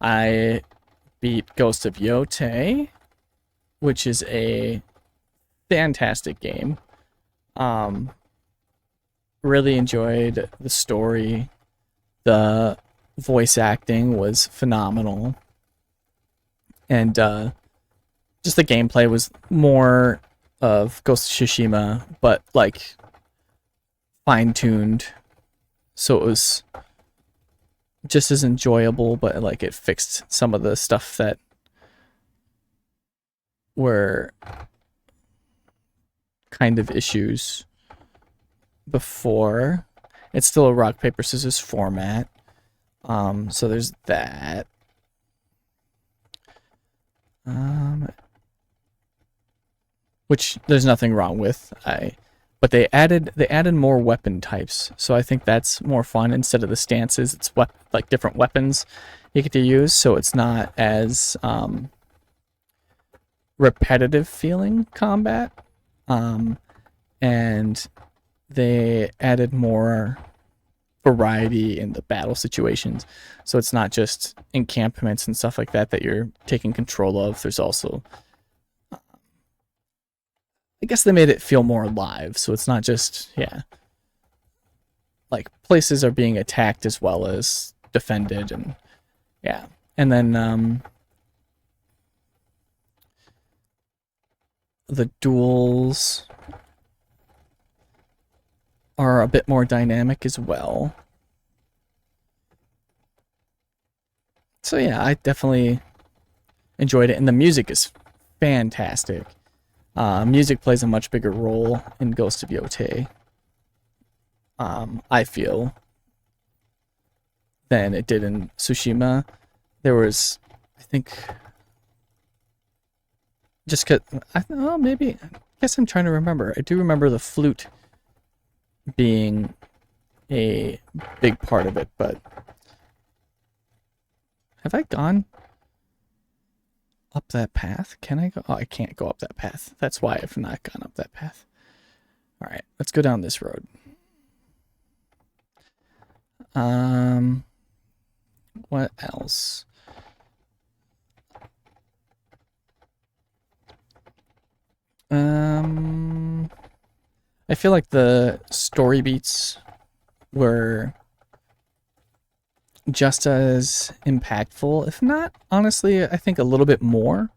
I beat Ghost of Yotei, which is a fantastic game. Really enjoyed the story. The voice acting was phenomenal. And just the gameplay was more of Ghost of Tsushima, but like fine-tuned. So it was just as enjoyable, but like it fixed some of the stuff that were kind of issues before. It's still a rock paper scissors format. So there's that. Which there's nothing wrong with. But they added more weapon types, so I think that's more fun. Instead of the stances, it's like different weapons you get to use, so it's not as repetitive feeling combat. And they added more variety in the battle situations, so it's not just encampments and stuff like that you're taking control of. There's also, I guess they made it feel more alive, so it's not just, yeah, like places are being attacked as well as defended, and yeah. And then the duels are a bit more dynamic as well. So yeah, I definitely enjoyed it, and the music is fantastic. Music plays a much bigger role in Ghost of Yotei, I feel, than it did in Tsushima. There was, I think, Just cause well, maybe I guess I'm trying to remember. I do remember the flute being a big part of it, but have I gone up that path? Can I go? Oh, I can't go up that path. That's why I've not gone up that path. All right, let's go down this road. What else? I feel like the story beats were just as impactful, if not, honestly, I think a little bit more.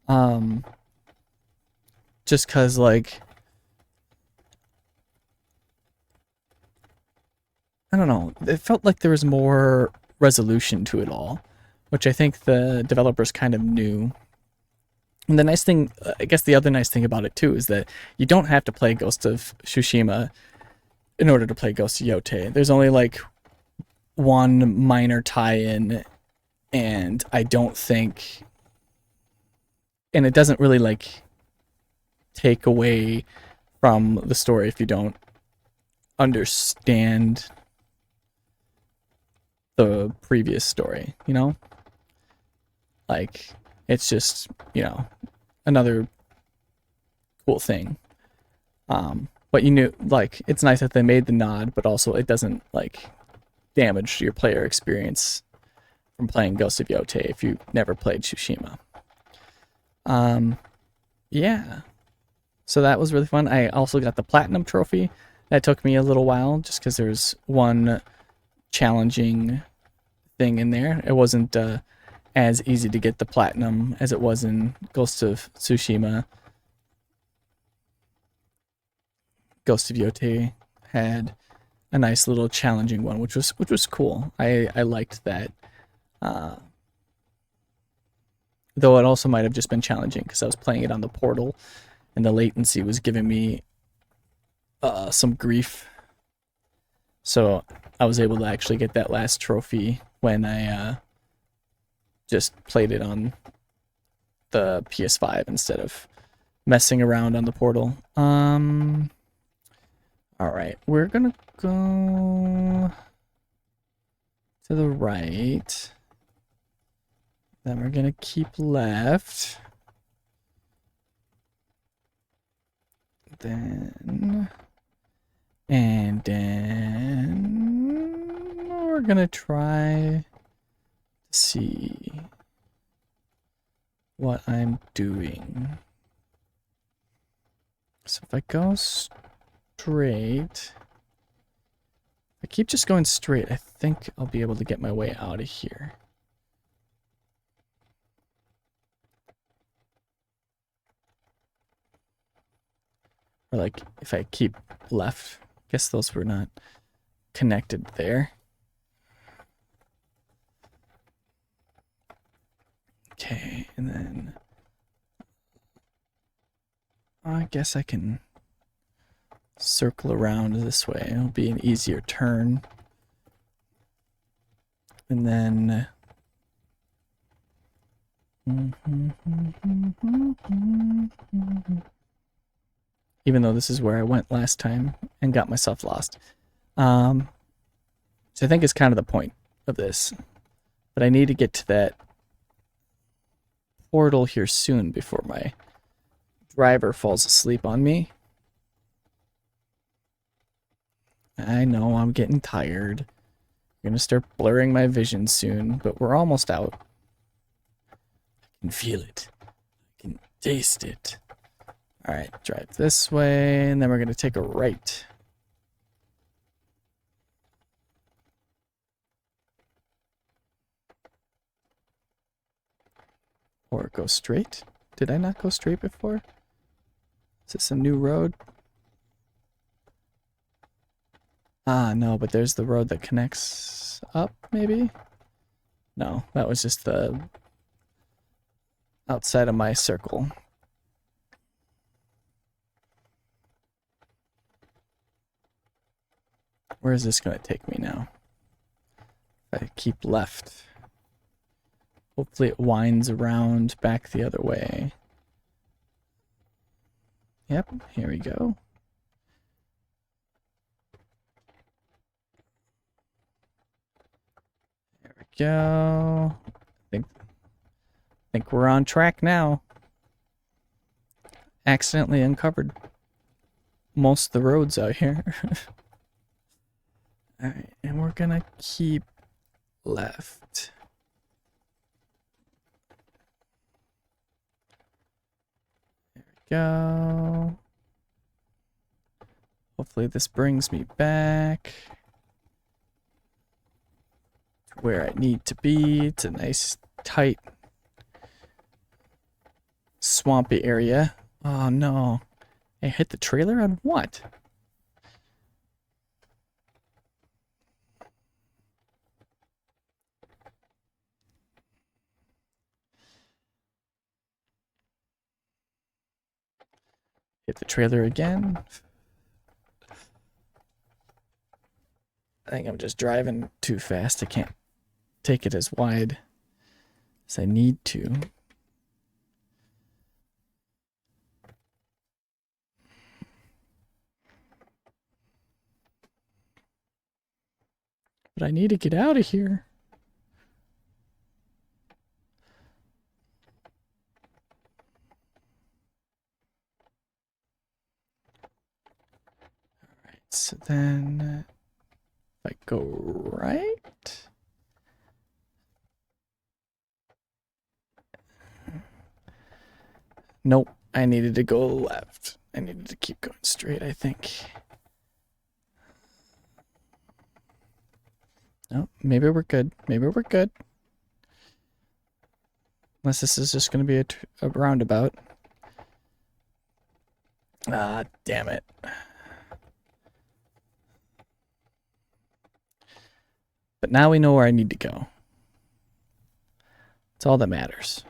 Um, just cause like I don't know, it felt like there was more resolution to it all, which I think the developers kind of knew. And the nice thing, I guess the other nice thing about it too, is that you don't have to play Ghost of Tsushima in order to play Ghost of Yote. There's only like one minor tie-in, and I don't think, and it doesn't really like take away from the story if you don't understand the previous story, you know? Like, it's just, you know, another cool thing. But you knew, like, it's nice that they made the nod, but also it doesn't, like, damage your player experience from playing Ghost of Yote if you never played Tsushima. Yeah. So that was really fun. I also got the Platinum Trophy. That took me a little while just because there's one challenging thing in there. It wasn't as easy to get the Platinum as it was in Ghost of Tsushima. Ghost of Yote had a nice little challenging one, which was cool. I liked that. Though it also might have just been challenging because I was playing it on the portal, and the latency was giving me some grief. So I was able to actually get that last trophy when I just played it on the PS5 instead of messing around on the portal. Alright, we're gonna go to the right. Then we're gonna keep left. Then... And then... We're gonna try to see what I'm doing. So if I go straight... If I keep just going straight, I think I'll be able to get my way out of here. Or like, if I keep left, I guess those were not connected there. Okay, and then I guess I can circle around this way. It'll be an easier turn. And then even though this is where I went last time and got myself lost. So I think it's kind of the point of this. But I need to get to that portal here soon before my driver falls asleep on me. I know I'm getting tired. I'm gonna start blurring my vision soon, but we're almost out. I can feel it. I can taste it. Alright, drive this way, and then we're gonna take a right. Or go straight? Did I not go straight before? Is this a new road? Ah, no, but there's the road that connects up, maybe? No, that was just the outside of my circle. Where is this going to take me now? If I keep left. Hopefully it winds around back the other way. Yep, here we go. There we go. Think we're on track now. Accidentally uncovered most of the roads out here. Alright, and we're gonna keep left. There we go. Hopefully this brings me back to where I need to be. It's a nice, tight, swampy area. Oh no. I hit the trailer on what? Hit the trailer again. I think I'm just driving too fast. I can't take it as wide as I need to. But I need to get out of here. Alright, so then if I go right. Nope, I needed to go left. I needed to keep going straight, I think. No, maybe we're good. Maybe we're good. Unless this is just going to be a roundabout. Ah, damn it. But now we know where I need to go. That's all that matters.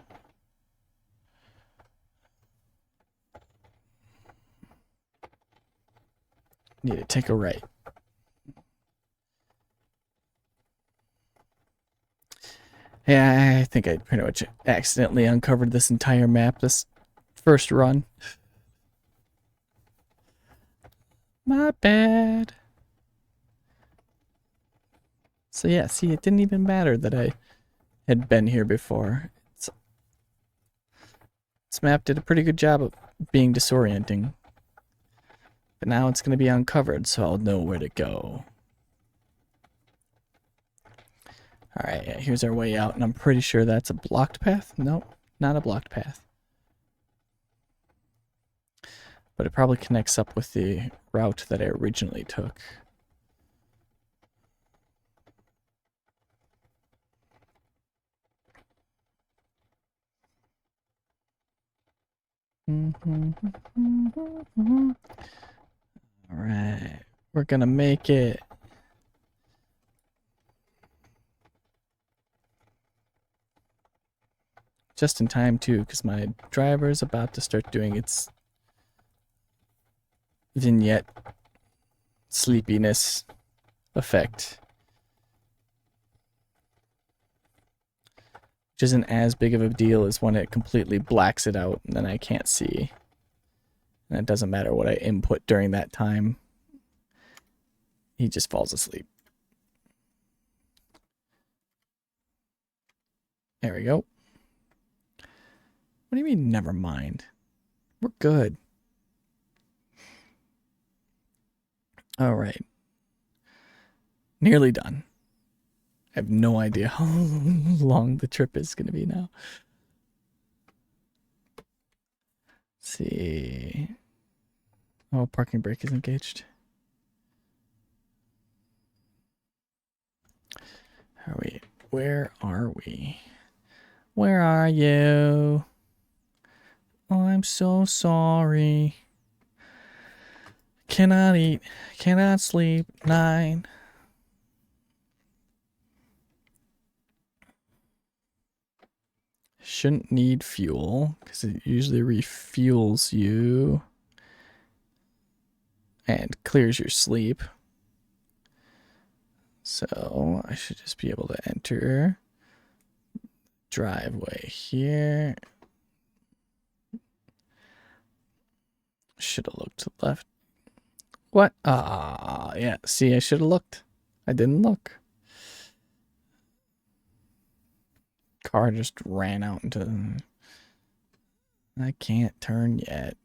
Need to take a right. Yeah, I think I pretty much accidentally uncovered this entire map this first run. My bad. So yeah, see, it didn't even matter that I had been here before. This map did a pretty good job of being disorienting. But now it's going to be uncovered, so I'll know where to go. Alright, yeah, here's our way out, and I'm pretty sure that's a blocked path. Nope, not a blocked path. But it probably connects up with the route that I originally took. Alright, we're gonna make it. Just in time too, because my driver is about to start doing its vignette sleepiness effect. Which isn't as big of a deal as when it completely blacks it out and then I can't see. And it doesn't matter what I input during that time. He just falls asleep. There we go. What do you mean, never mind? We're good. All right. Nearly done. I have no idea how long the trip is going to be now. Let's see. Oh, parking brake is engaged. Are we? Where are we? Where are you? Oh, I'm so sorry. Cannot eat, cannot sleep. 9. Shouldn't need fuel because it usually refuels you and clears your sleep. So I should just be able to enter driveway here. Should have looked to the left. What? Ah, yeah. See, I should have looked. I didn't look. Car just ran out into. I can't turn yet.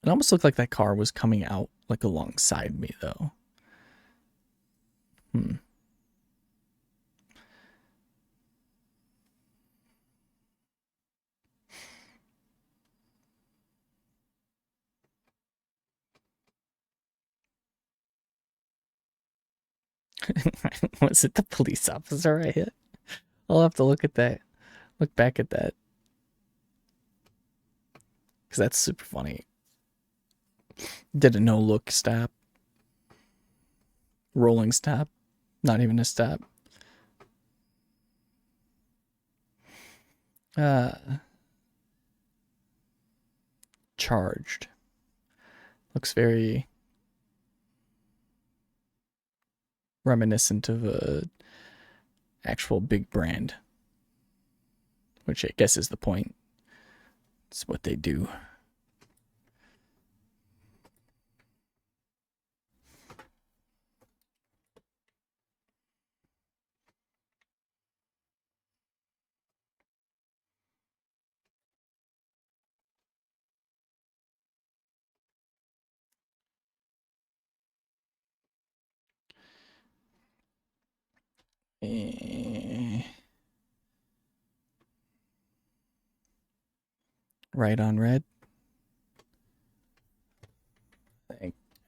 It almost looked like that car was coming out like alongside me, though. Was it the police officer I hit? I'll have to look at that. Look back at that. Because that's super funny. Did a no look stop. Rolling stop. Not even a stop. Charged. Looks very reminiscent of a actual big brand. Which I guess is the point. It's what they do. Right on red.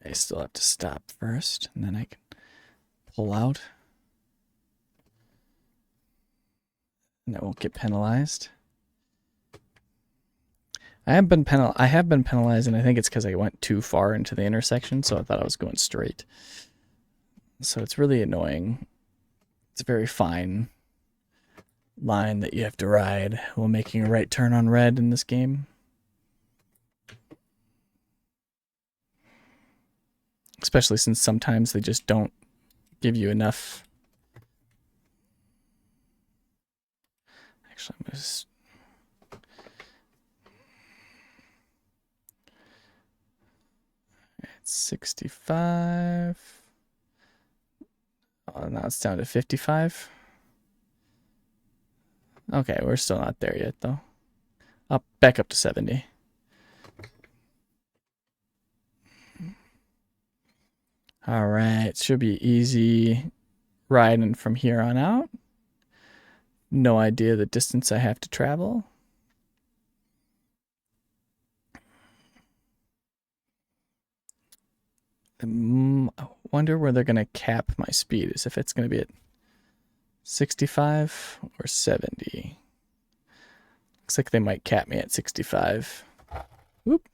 I still have to stop first, and then I can pull out. And I won't get penalized. I have been penalized, and I think it's because I went too far into the intersection, so I thought I was going straight. So it's really annoying. It's a very fine line that you have to ride while making a right turn on red in this game. Especially since sometimes they just don't give you enough. Actually, I'm going to... It's 65. Oh, now it's down to 55. Okay, we're still not there yet, though. Back up to 70. All right, should be easy riding from here on out. No idea the distance I have to travel. I wonder where they're going to cap my speed, is if it's going to be at 65 or 70. Looks like they might cap me at 65. Whoop.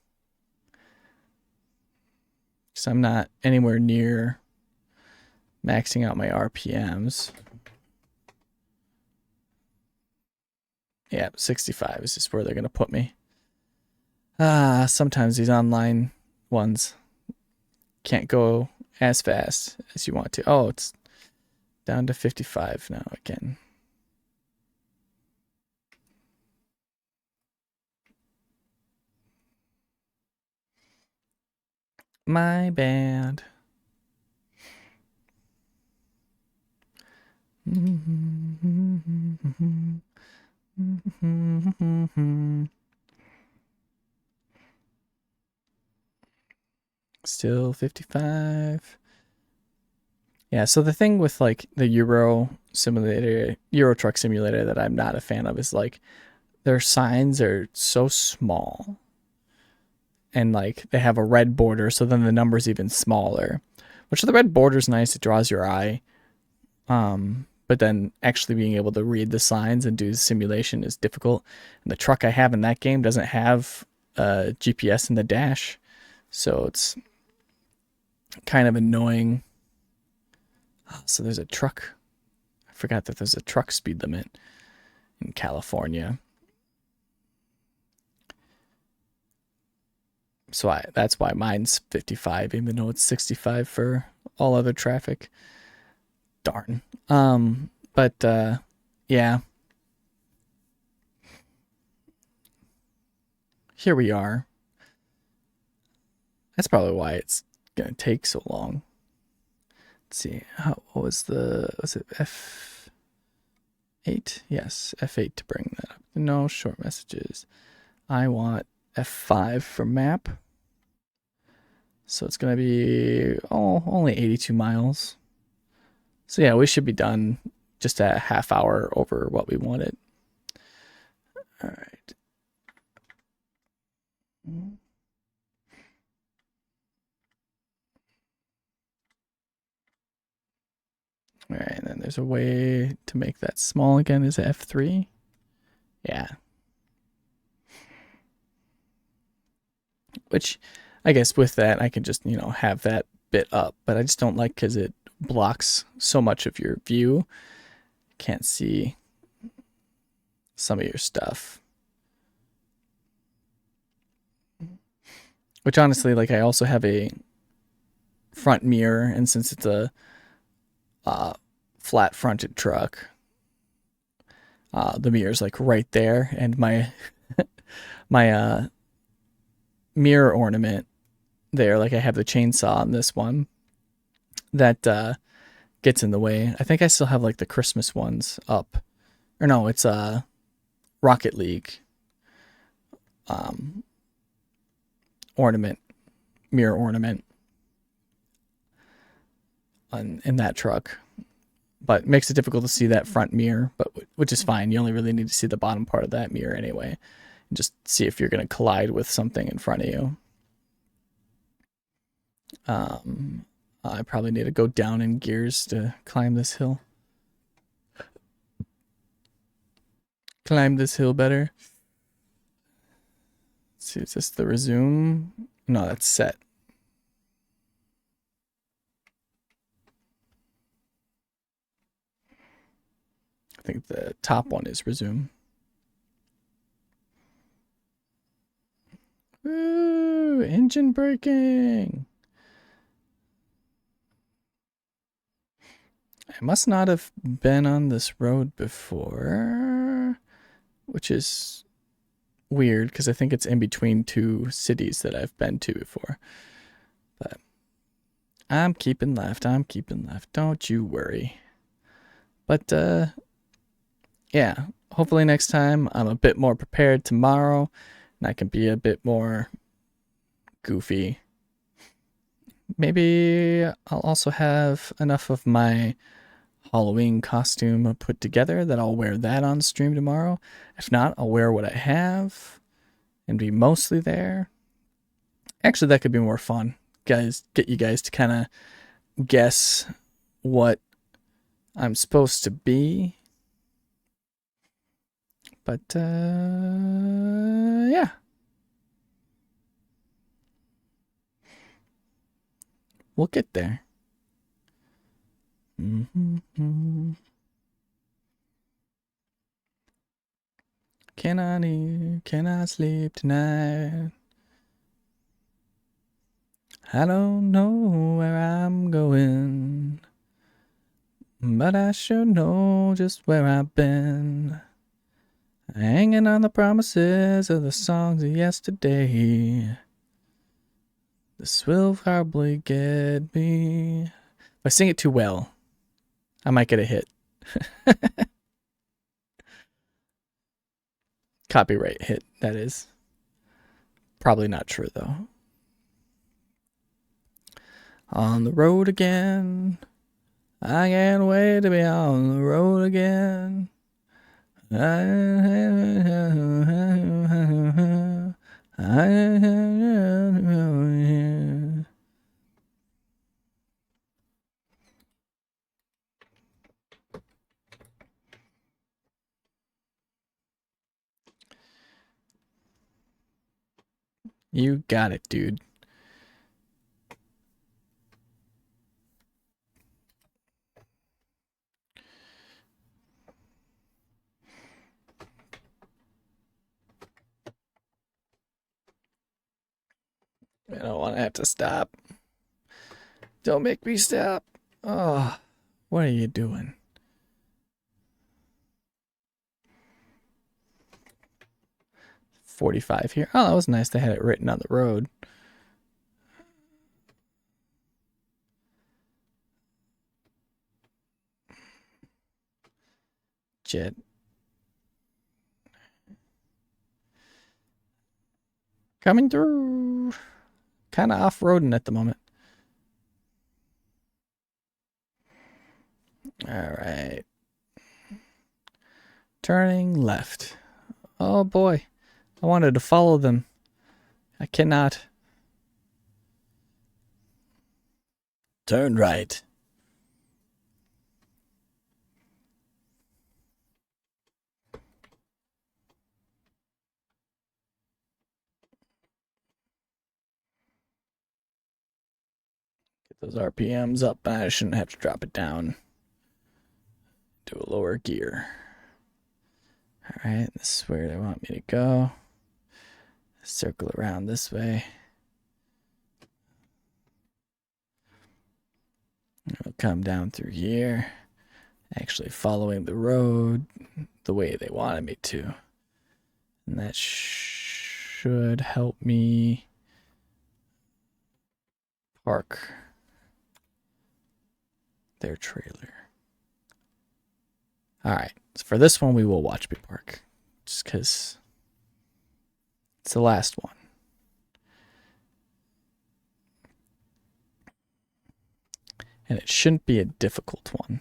Because I'm not anywhere near maxing out my RPMs. Yeah, 65 is just where they're going to put me. Sometimes these online ones can't go as fast as you want to. Oh, it's down to 55 now again. My bad. Still 55. Yeah, so the thing with like the Euro Truck Simulator that I'm not a fan of is like their signs are so small. And like they have a red border, so then the number's even smaller. Which the red border's nice, it draws your eye. But then actually being able to read the signs and do the simulation is difficult. And the truck I have in that game doesn't have GPS in the dash, so it's kind of annoying. So there's a truck. I forgot that there's a truck speed limit in California. So that's why mine's 55, even though it's 65 for all other traffic. Darn. But yeah. here we are. That's probably why it's gonna take so long. Let's see. What was it F8? Yes, F8 to bring that up. No short messages. I want F5 for map. So it's gonna be only 82 miles. So yeah, we should be done just a half hour over what we wanted. All right. All right, and then there's a way to make that small again. Is it F3? Yeah. Which I guess with that, I can just, have that bit up, but I just don't like because it blocks so much of your view. Can't see some of your stuff. Which honestly, like, I also have a front mirror, and since it's a flat fronted truck, the mirror's like right there, and my my mirror ornament there, like I have the chainsaw on this one that gets in the way. I think I still have like the Christmas ones up, or no, it's Rocket League ornament, mirror ornament in that truck, but it makes it difficult to see that front mirror, but which is fine. You only really need to see the bottom part of that mirror anyway, and just see if you're going to collide with something in front of you. I probably need to go down in gears to climb this hill. Climb this hill better. Let's see, is this the resume? No, that's set. I think the top one is resume. Ooh, engine braking. I must not have been on this road before, which is weird because I think it's in between two cities that I've been to before. But I'm keeping left. Don't you worry. But yeah, hopefully next time I'm a bit more prepared tomorrow and I can be a bit more goofy. Maybe I'll also have enough of my Halloween costume put together that I'll wear that on stream tomorrow. If not, I'll wear what I have and be mostly there. Actually, that could be more fun. Get you guys to kind of guess what I'm supposed to be. But yeah. We'll get there. Can I sleep tonight? I don't know where I'm going, but I sure know just where I've been. Hanging on the promises of the songs of yesterday. This will probably get me. If I sing it too well, I might get a hit. Copyright hit, that is. Probably not true, though. On the road again. I can't wait to be on the road again. You got it, dude. I don't want to have to stop. Don't make me stop. Oh, what are you doing? 45 here. Oh, that was nice. They had it written on the road. Jet. Coming through. Kind of off-roading at the moment. All right. Turning left. Oh boy. I wanted to follow them. I cannot. Turn right. Get those RPMs up. I shouldn't have to drop it down. Do a lower gear. All right, this is where they want me to go. Circle around this way. I'll come down through here. Actually following the road the way they wanted me to. And that should help me park their trailer. All right, so for this one, we will watch me park. Just because it's the last one. And it shouldn't be a difficult one,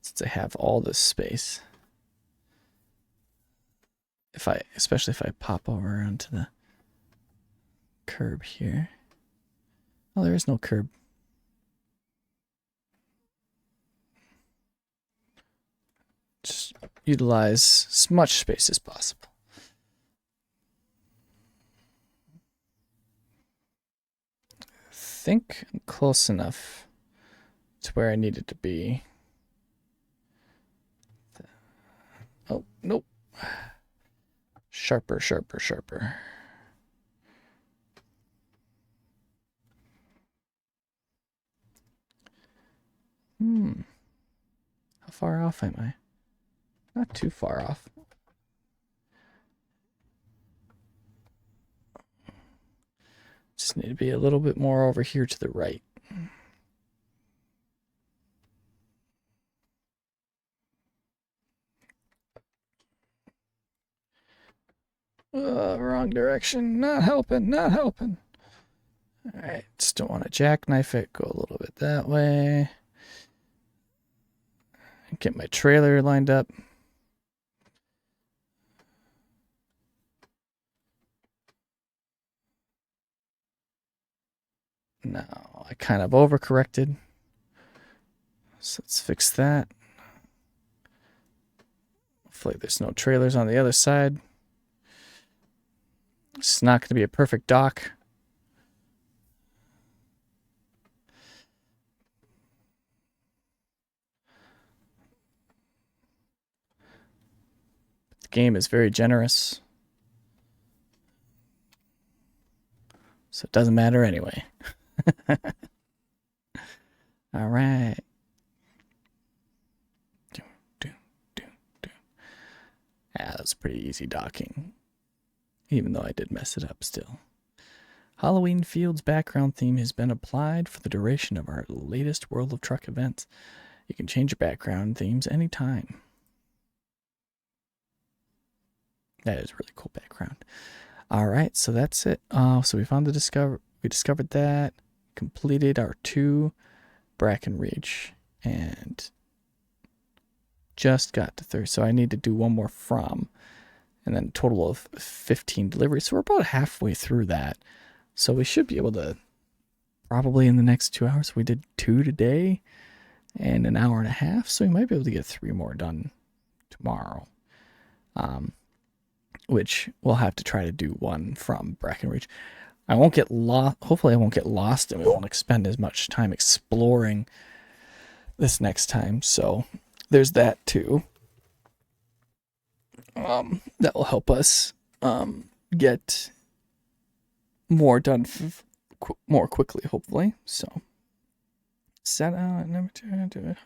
since I have all this space. Especially if I pop over onto the curb here. Oh, there is no curb. Just utilize as much space as possible. I think I'm close enough to where I needed to be. Oh, nope. Sharper, sharper, sharper. How far off am I? Not too far off. Just need to be a little bit more over here to the right. Wrong direction. Not helping, not helping. All right, just don't want to jackknife it. Go a little bit that way. Get my trailer lined up. Now, I kind of overcorrected. So let's fix that. Hopefully there's no trailers on the other side. It's not going to be a perfect dock. The game is very generous. So it doesn't matter anyway. All right. Yeah, that's pretty easy docking. Even though I did mess it up still. Halloween Field's background theme has been applied for the duration of our latest World of Truck events. You can change your background themes anytime. That is a really cool background. All right, so that's it. So we found we discovered that, completed our 2 Brackenridge, and just got to 30. So I need to do one more from, and then a total of 15 deliveries. So we're about halfway through that. So we should be able to, probably in the next 2 hours. We did 2 today and an hour and a half. So we might be able to get 3 more done tomorrow. Which we'll have to try to do one from Brackenridge. I won't get lost. Hopefully I won't get lost and we won't expend as much time exploring this next time. So there's that too. That will help us get more done more quickly, hopefully. So set out number 2 to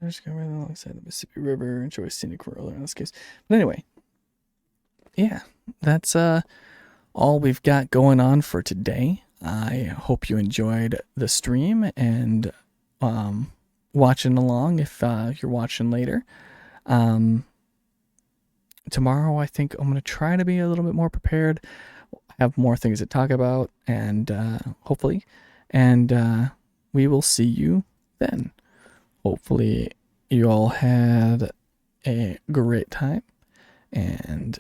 discover alongside the Mississippi River, enjoy scenic rural landscapes. But anyway, yeah, that's all we've got going on for today. I hope you enjoyed the stream and um, watching along if you're watching later. Um, Tomorrow, I think I'm going to try to be a little bit more prepared, have more things to talk about, and hopefully, and we will see you then. Hopefully, you all had a great time, and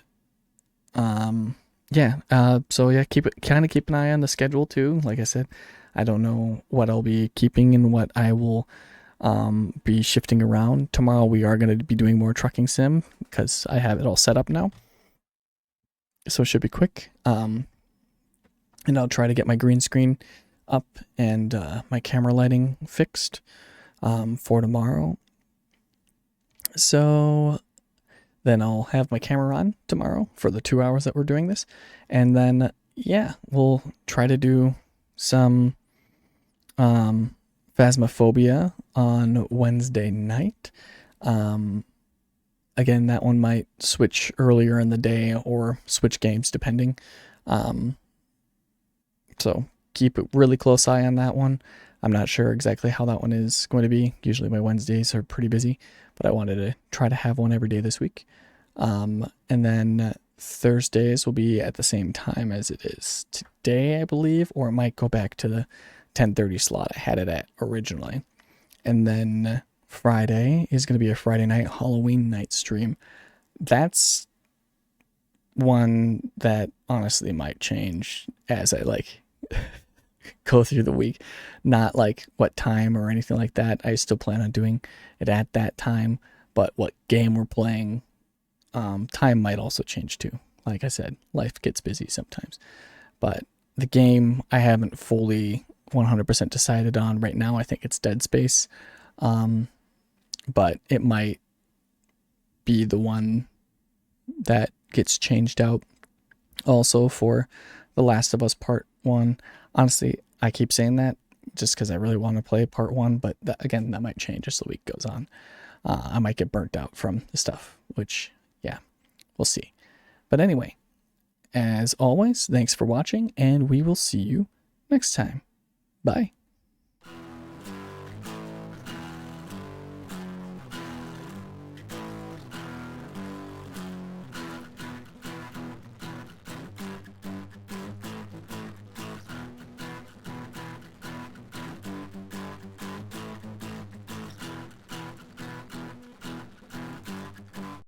yeah. So yeah, keep an eye on the schedule too. Like I said, I don't know what I'll be keeping and what I will be shifting around. Tomorrow we are going to be doing more trucking sim because I have it all set up now, so it should be quick. And I'll try to get my green screen up and my camera lighting fixed for tomorrow. So then I'll have my camera on tomorrow for the 2 hours that we're doing this. And then, yeah, we'll try to do some Phasmophobia on Wednesday night. Again, that one might switch earlier in the day or switch games depending. So keep a really close eye on that one. I'm not sure exactly how that one is going to be. Usually my Wednesdays are pretty busy, but I wanted to try to have one every day this week. And then Thursdays will be at the same time as it is today, I believe, or it might go back to the 10:30 slot I had it at originally. And then Friday is going to be a Friday night Halloween night stream. That's one that honestly might change as I go through the week. Not like what time or anything like that. I still plan on doing it at that time, but what game we're playing, time might also change too. Like I said, life gets busy sometimes. But the game I haven't fully 100% decided on right now. I think it's Dead Space. But it might be the one that gets changed out also for The Last of Us Part 1. Honestly, I keep saying that just because I really want to play Part 1, but again, that might change as the week goes on. I might get burnt out from the stuff, which, yeah, we'll see. But anyway, as always, thanks for watching, and we will see you next time. Bye.